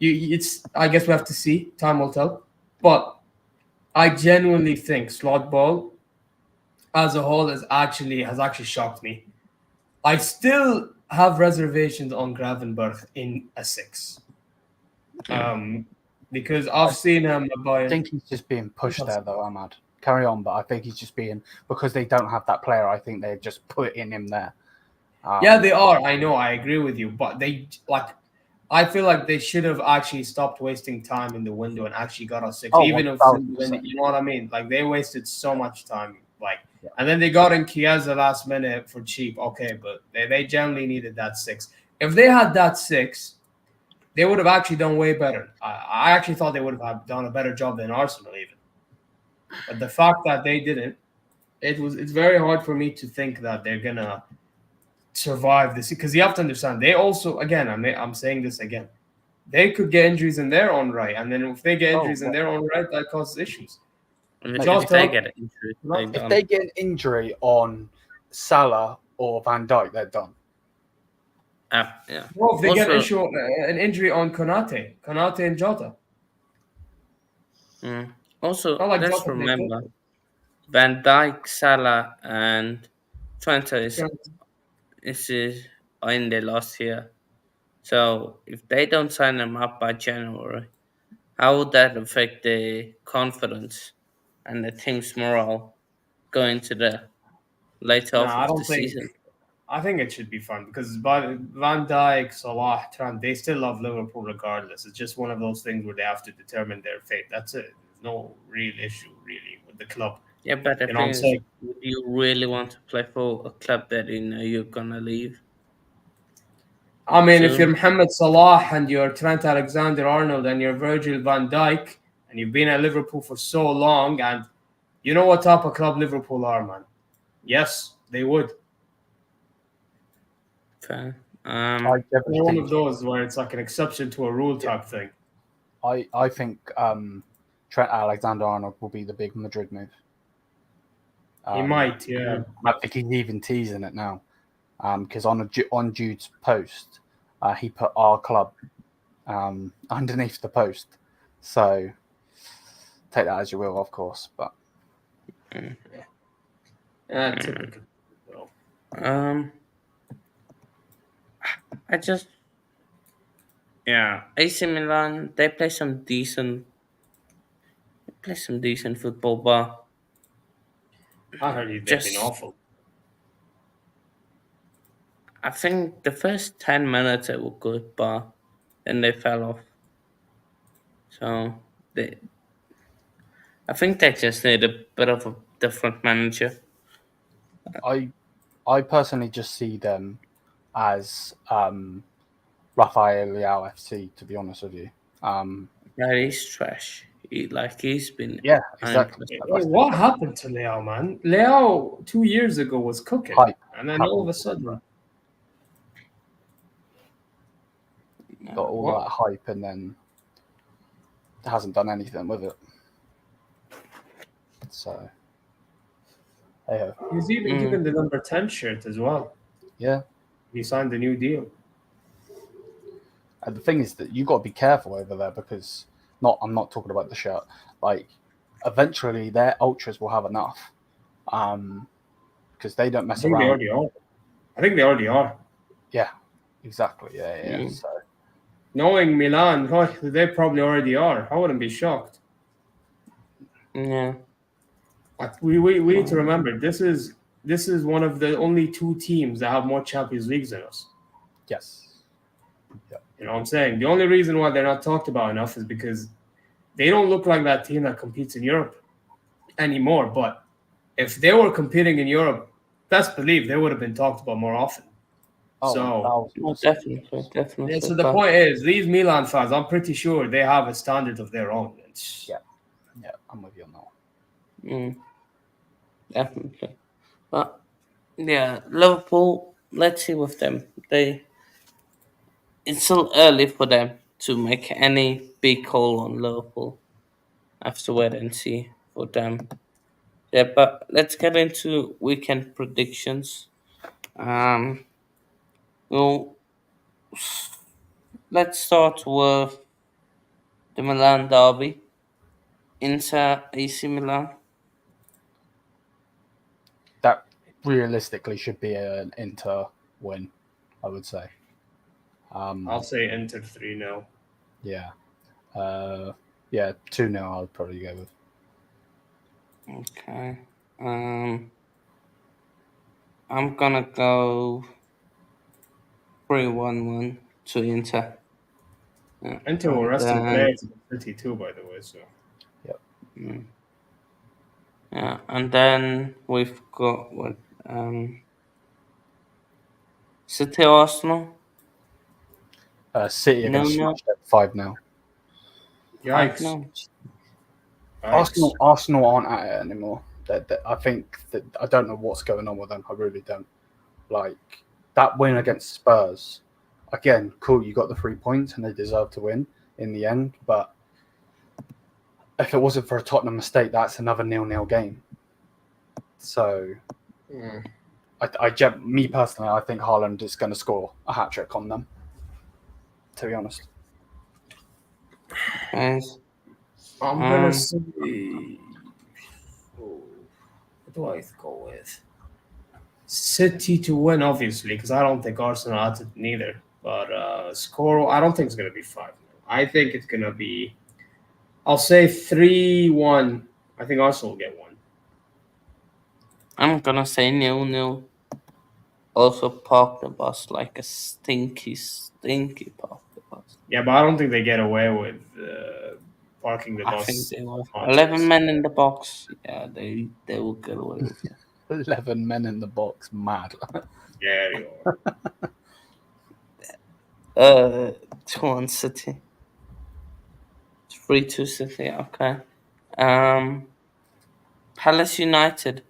I guess we have to see. Time will tell. But I genuinely think slot ball as a whole has actually shocked me. I still have reservations on Gravenberch in a 6. Because I've seen him. I think he's just being pushed there, though, Ahmad. carry on. But I think he's just being, because they don't have that player, I think they're just putting him there. Yeah, they are. I know. I agree with you. But I feel like they should have actually stopped wasting time in the window and actually got us 6. Oh, Even if, 1000%. you know what I mean? Like, they wasted so much time. Yeah. And then they got in Chiesa last minute for cheap. Okay, but they generally needed that 6. If they had that 6, they would have actually done way better. I actually thought they would have done a better job than Arsenal even. But the fact that they didn't, it's very hard for me to think that they're gonna survive this, because you have to understand they also, again, I'm saying this again, they could get injuries in their own right, and then if they get injuries in their own right, that causes issues. If they get an injury, If they get an injury on Salah or Van Dijk, they're done. Yeah. Well, if they get an injury on Konate and Jota. Also, Not let's Jota remember Van Dijk, Salah, and Trent are in their last year. So if they don't sign them up by January, how would that affect the confidence and the team's morale going to the later half I of don't the think. season? I think it should be fun because Van Dijk, Salah, Trent, they still love Liverpool regardless. It's just one of those things where they have to determine their fate. That's it. There's no real issue really with the club. Yeah, but the thing is, would you really want to play for a club that you know you're gonna leave? I mean, if you're Mohamed Salah and you're Trent Alexander-Arnold and you're Virgil van Dijk and you've been at Liverpool for so long, and you know what type of club Liverpool are, man. Yes, they would. Fair. One of those where it's like an exception to a rule type thing. I think Trent Alexander-Arnold will be the big Madrid move. He might, yeah. I think he's even teasing it now, because on Jude's post, he put our club underneath the post. So take that as you will, of course. But typical. AC Milan, they play some decent football, but I heard they've been awful. I think the first 10 minutes they were good, but then they fell off. So I think they just need a bit of a different manager. I personally just see them as Rafael Leao FC, to be honest with you. Yeah, he's trash. He's been exactly. What happened to Leao, man? Leao 2 years ago was cooking, and then all of a sudden got all that hype, and then hasn't done anything with it. So he's even given the number 10 shirt as well. Yeah, he signed a new deal. And the thing is that you got to be careful over there, because I'm not talking about the shirt. Like, eventually their ultras will have enough, because they don't mess around. They already are. I think they already are. Yeah, exactly. Yeah. So, knowing Milan, they probably already are. I wouldn't be shocked. Yeah. We need to remember this is one of the only 2 teams that have more Champions Leagues than us. Yes. Yeah. You know what I'm saying? The only reason why they're not talked about enough is because they don't look like that team that competes in Europe anymore. But if they were competing in Europe, best believe they would have been talked about more often. Definitely. Yeah, so the point is, these Milan fans, I'm pretty sure they have a standard of their own. Yeah, I'm with you on that. Definitely. But yeah, Liverpool, let's see with them. It's still early for them to make any big call on Liverpool. I have to wait and see for them. Yeah, but let's get into weekend predictions. Well, let's start with the Milan derby. Inter AC Milan. That realistically should be an Inter win, I would say. I'll say Inter 3-0. Yeah. 2-0 I would probably go with. Okay. I'm gonna go 3-1-1 to Inter. Yeah. Inter were And resting then players in City too, by the way. So mm, yeah, and then we've got what City Arsenal. City are going to No, smash them 5-0. 5 yikes, 0. yikes. Arsenal aren't at it anymore. I think that I don't know what's going on with them. I really don't. Like that win against Spurs. Again, cool. You got the 3 points, and they deserve to win in the end. But if it wasn't for a Tottenham mistake, that's another 0-0 game. So, me personally, I think Haaland is going to score a hat trick on them. To be honest, Guys. I'm gonna say. Oh, what do I go with? City to win, obviously, because I don't think Arsenal had it neither. But score, I don't think it's gonna be 5. I think it's gonna be. I'll say 3-1. I think Arsenal will get one. I'm gonna say 0-0. Also park the bus like a stinky, stinky park the bus. Yeah, but I don't think they get away with parking the I think bus. they will. Much 11 as- men in the box. Yeah, they will get away with it. 11 men in the box, mad. Yeah, you are. 2-1 City. 3-2 City. Okay. Palace United.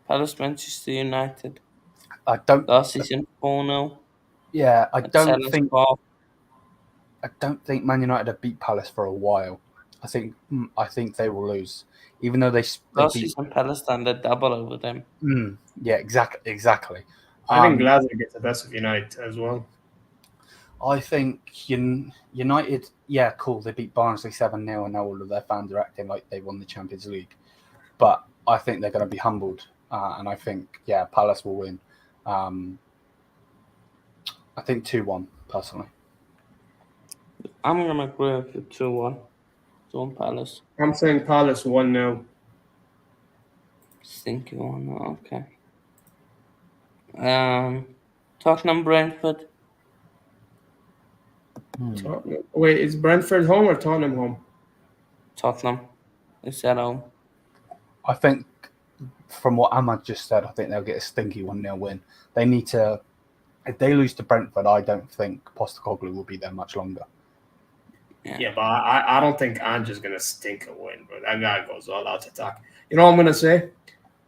Palace Manchester United. I don't. Last season 4-0 Yeah, at Selhurst Park. I don't think Man United have beat Palace for a while. I think they will lose, even though they Last beat. season Palace done the double over them. Yeah, exactly. I think Glasgow gets the best of United as well. I think United. Yeah, cool. They beat Barnsley 7-0, and now all of their fans are acting like they won the Champions League. But I think they're going to be humbled, and I think Palace will win. I think 2-1 personally. I'm gonna agree with you 2-1. 2-1 Palace. I'm saying Palace 1-0. Stinky one. Okay. Tottenham Brentford. Wait, is Brentford home or Tottenham home? Tottenham is at home. I think from what Ahmad just said, I think they'll get a stinky 1-0 win. They need to. If they lose to Brentford, I don't think Postecoglou will be there much longer. Yeah, but I don't think Ange's gonna stink a win, bro. That guy goes all out to attack. You know what I'm gonna say?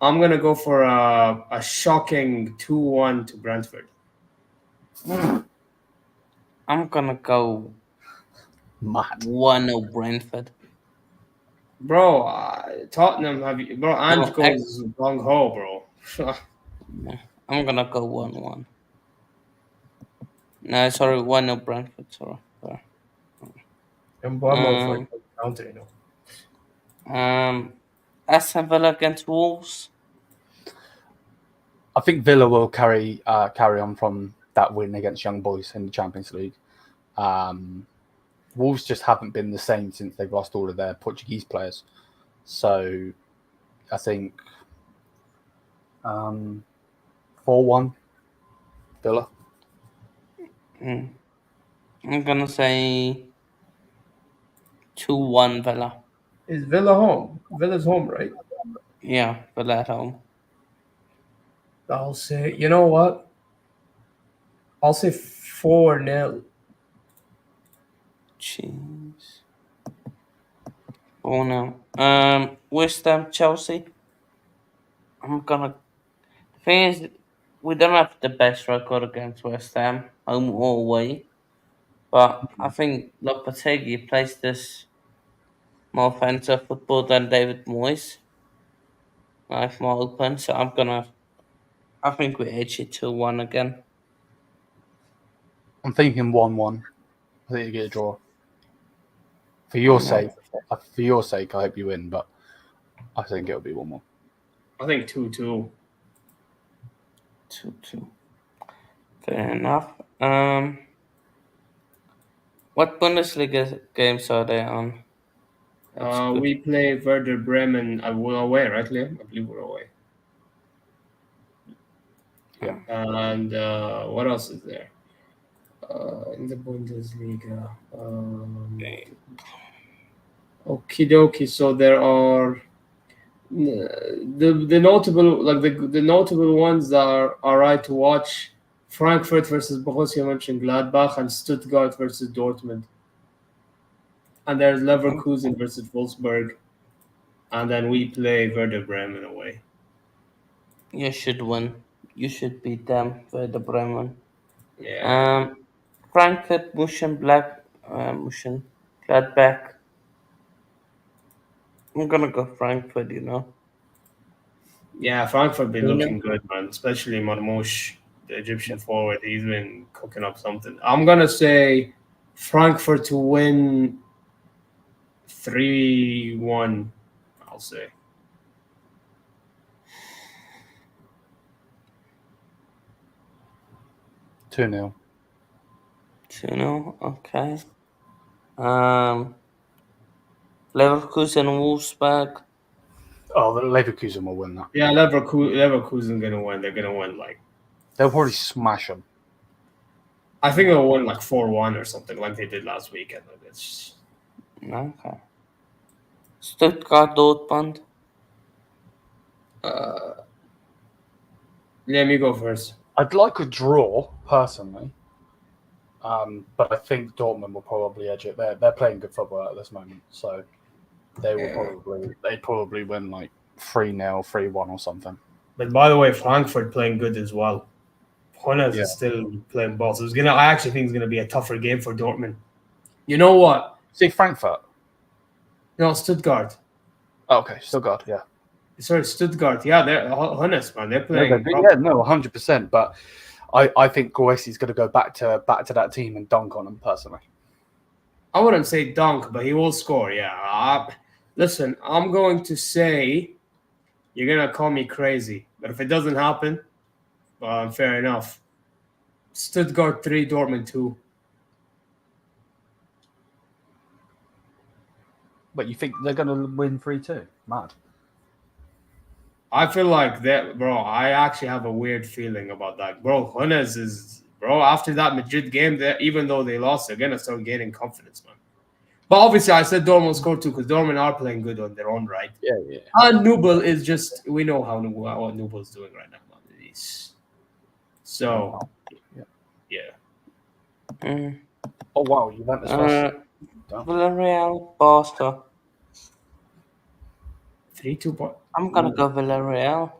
I'm gonna go for a shocking 2-1 to Brentford. I'm gonna go Mad. 1-0 Brentford. Bro, Tottenham bro? Ange No, goes gung ho, bro. I'm gonna go 1-1. No, sorry, 1-0 Brentford. Sorry. And Bournemouth like counter, you know. Aston Villa against Wolves. I think Villa will carry on from that win against Young Boys in the Champions League. Wolves just haven't been the same since they've lost all of their Portuguese players. So I think 4-1 Villa. I'm gonna say 2-1 Villa. Is Villa home? Villa's home, right? Yeah, Villa at home. I'll say. You know what? I'll say 4-0. Jeez. 4-0. West Ham Chelsea. I'm gonna. The thing is, we don't have the best record against West Ham, home or away. But I think Lopetegui plays this more offensive football than David Moyes. Life more open, so I think we edge it 2-1 again. I'm thinking 1-1. I think you get a draw. For your 1-1. sake, I hope you win, but I think it'll be 1-1. I think 2-2. 2-2. Fair enough. What Bundesliga games are they on? good. We play Werder Bremen. We're away, right, Liam? I believe we're away. Yeah. And what else is there? In the Bundesliga. Okie dokie. So there are the notable, like the notable ones that are right to watch: Frankfurt versus Borussia Mönchengladbach and Stuttgart versus Dortmund. And there's Leverkusen versus Wolfsburg, and then we play Werder Bremen away. You should win. You should beat them for the Bremen. Yeah. Frankfurt, Muschen Gladbach. I'm gonna go Frankfurt. Yeah, Frankfurt been You looking good, man. Especially Marmoush, the Egyptian forward. He's been cooking up something. I'm gonna say Frankfurt to win 3-1. I'll say. 2-0. 2-0. Okay. Leverkusen, Wolfsburg. Oh, the Leverkusen will win that. Yeah, Leverkusen gonna win. They're gonna win like. They'll probably smash them. I think they'll win like 4-1 or something like they did last weekend. It's Okay. Stuttgart, Dortmund. Let me go first. I'd like a draw personally, but I think Dortmund will probably edge it. They're playing good football at this moment, so they'd probably win like 3-0, 3-1 or something. But by the way, Frankfurt playing good as well. Hunes is still playing ball. So I actually think it's gonna be a tougher game for Dortmund. You know what? See Frankfurt. No, Stuttgart. Oh, okay, Stuttgart. Yeah. Sorry, Stuttgart. Yeah, they're Hunes, man. They're playing. No, 100%. But I think Goesi's going to go back to that team and dunk on them personally. I wouldn't say dunk, but he will score. Yeah. Listen, I'm going to say you're gonna call me crazy, but if it doesn't happen, fair enough. Stuttgart 3, Dortmund 2. But you think they're going to win 3-2? Mad. I feel like that, bro. I actually have a weird feeling about that, bro. Hunes is, bro. After that Madrid game, even though they lost, they're gonna start gaining confidence, man. But obviously, I said Dortmund scored 2 because Dortmund are playing good on their own right. Yeah. And Nubel is just, we know what Nubel's doing right now, man. So, yeah. Oh wow, Juventus first. Villarreal, Barca. 3-2. I'm gonna go Villarreal.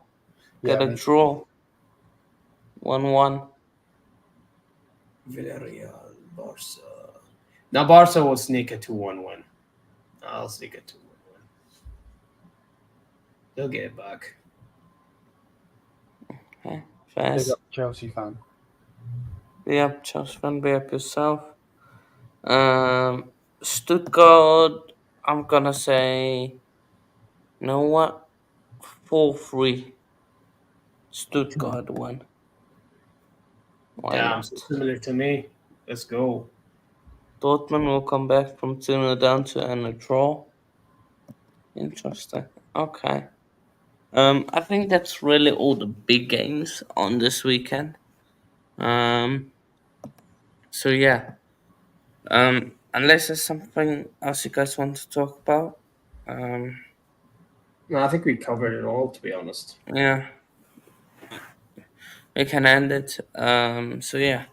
Get a draw. 1-1. Villarreal, Barca. Now Barca will sneak a 2-1 win. I'll sneak a 2-1 win. They'll get it back. Okay, Big fast. up Chelsea fan. Be up, Chelsea fan. Be up yourself. Stuttgart. I'm gonna say. You know what? 4-3. Stuttgart won. Why Damn, not? so similar to me. Let's go. Dortmund will come back from 2-0 down to a draw. Interesting. Okay. I think that's really all the big games on this weekend. So yeah. Unless there's something else you guys want to talk about. No, I think we covered it all, to be honest. Yeah. We can end it. So yeah.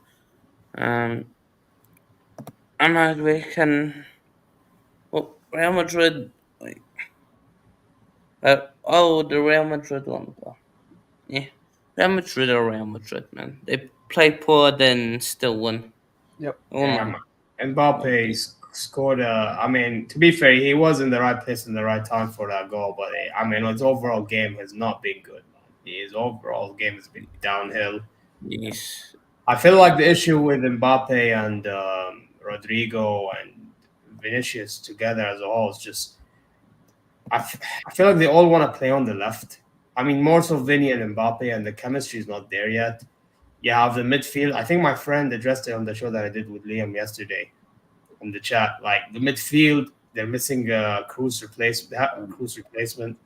We can. Well, Real Madrid. The Real Madrid one. Yeah. Real Madrid or Real Madrid, man. They play poor, then still win. Yep. Oh, Yeah, man. Mbappe scored I mean, to be fair, he was in the right place in the right time for that goal, but I mean, his overall game has not been good, man. His overall game has been downhill. Yes. I feel like the issue with Mbappe and Rodrigo and Vinicius together as a whole is just I feel like they all want to play on the left. I mean, more so Vinny and Mbappe, and the chemistry is not there yet. You have the midfield. I think my friend addressed it on the show that I did with Liam yesterday in the chat. Like, the midfield they're missing a Cruz replacement,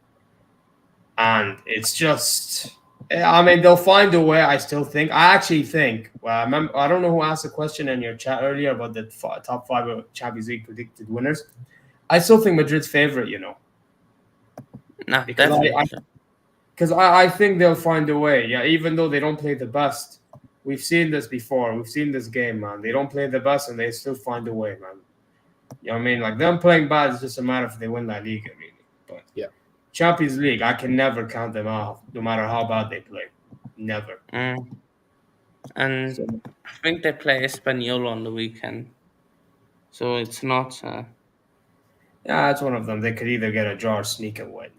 and it's just. I mean, they'll find a way. I still think. I actually think. Well, I don't know who asked the question in your chat earlier about the top five of Champions League predicted winners. I still think Madrid's favorite. No, Because definitely. I think they'll find a way. Yeah, even though they don't play the best, we've seen this before. We've seen this game, man. They don't play the best, and they still find a way, man. You know what I mean? Like them playing bad is just a matter if they win La Liga, really. But Yeah. Champions League, I can never count them out, no matter how bad they play. Never. And So, I think they play Espanyol on the weekend, so it's not. yeah, that's one of them. They could either get a draw or sneak a win.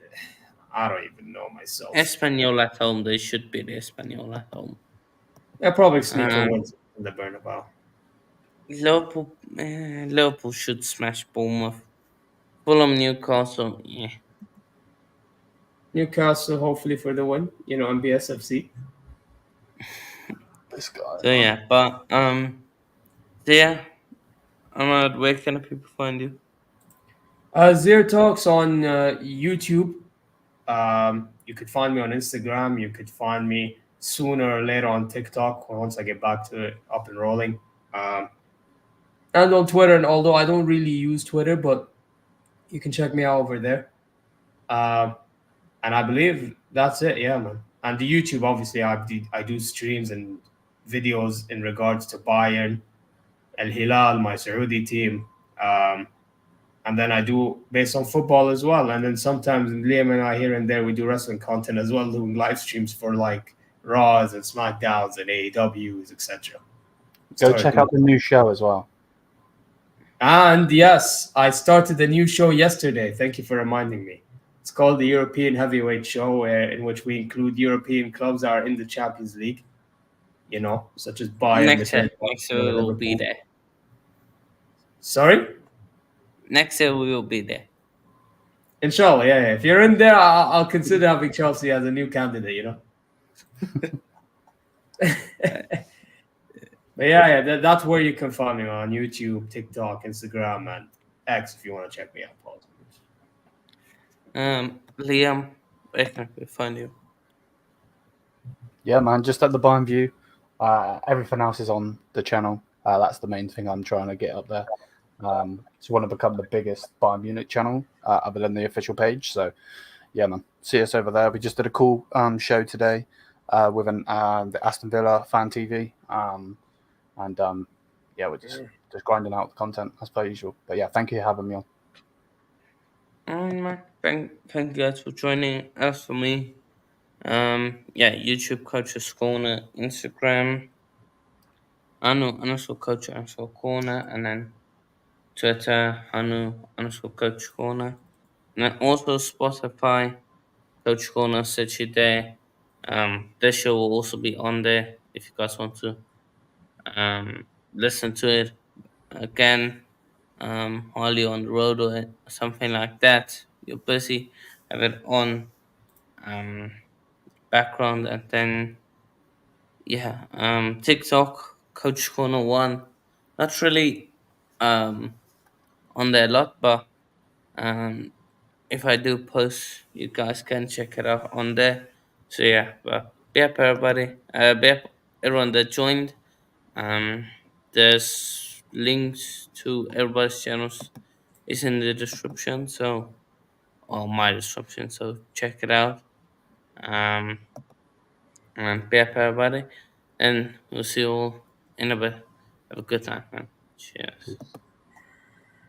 I don't even know myself. Espanyol at home. They should be the Espanyol at home. They'll probably sneak a Um, win in the Bernabeu. Liverpool should smash Bournemouth. Fulham, Newcastle. Yeah. Newcastle, hopefully for the win. MBSFC. This guy. So yeah, but so yeah, where can people find you? Zero Talks on YouTube. You could find me on Instagram. You could find me sooner or later on TikTok once I get back to it up and rolling. And on Twitter. And although I don't really use Twitter, but you can check me out over there. And I believe that's it. Yeah, man. And the YouTube, obviously, I do streams and videos in regards to Bayern, El Hilal, my Saudi team. And then I do based on football as well. And then sometimes Liam and I here and there we do wrestling content as well, doing live streams for like Raws and SmackDowns and AEWs, etc. Go check out the new show as well. And yes, I started a new show yesterday. Thank you for reminding me. It's called the European Heavyweight Show, in which we include European clubs that are in the Champions League, such as Bayern, Next year, Madrid, next year Barcelona, we will be Liverpool. there. Sorry? Next year we will be there. Inshallah, yeah. If you're in there, I'll consider having Chelsea as a new candidate, But yeah, that's where you can find me on YouTube, TikTok, Instagram, and X if you want to check me out, Paul. Liam, where can we find you? Yeah, man, just at the Bayern View. Everything else is on the channel. That's the main thing I'm trying to get up there. Just want to become the biggest Bayern Munich channel other than the official page. So, yeah, man, see us over there. We just did a cool show today with the Aston Villa fan TV. Yeah, we're just grinding out the content as per usual. But yeah, thank you for having me on. Man, thank you guys for joining us. For me, yeah, YouTube Coach's Corner, Instagram, @Coach_Corner, and then Twitter, @Coach Corner, and then also Spotify, Coach Corner, search it there. This show will also be on there if you guys want to listen to it again, while you're on the road or something like that. You're busy, have it on background, and then yeah, TikTok, Coach Corner One. Not really on there a lot, but if I do post, you guys can check it out on there. So yeah, but be up everybody, be up everyone that joined. There's links to everybody's channels is in the description, so or my description. So check it out. And be up everybody, and we'll see you all in a bit. Have a good time, man. Cheers.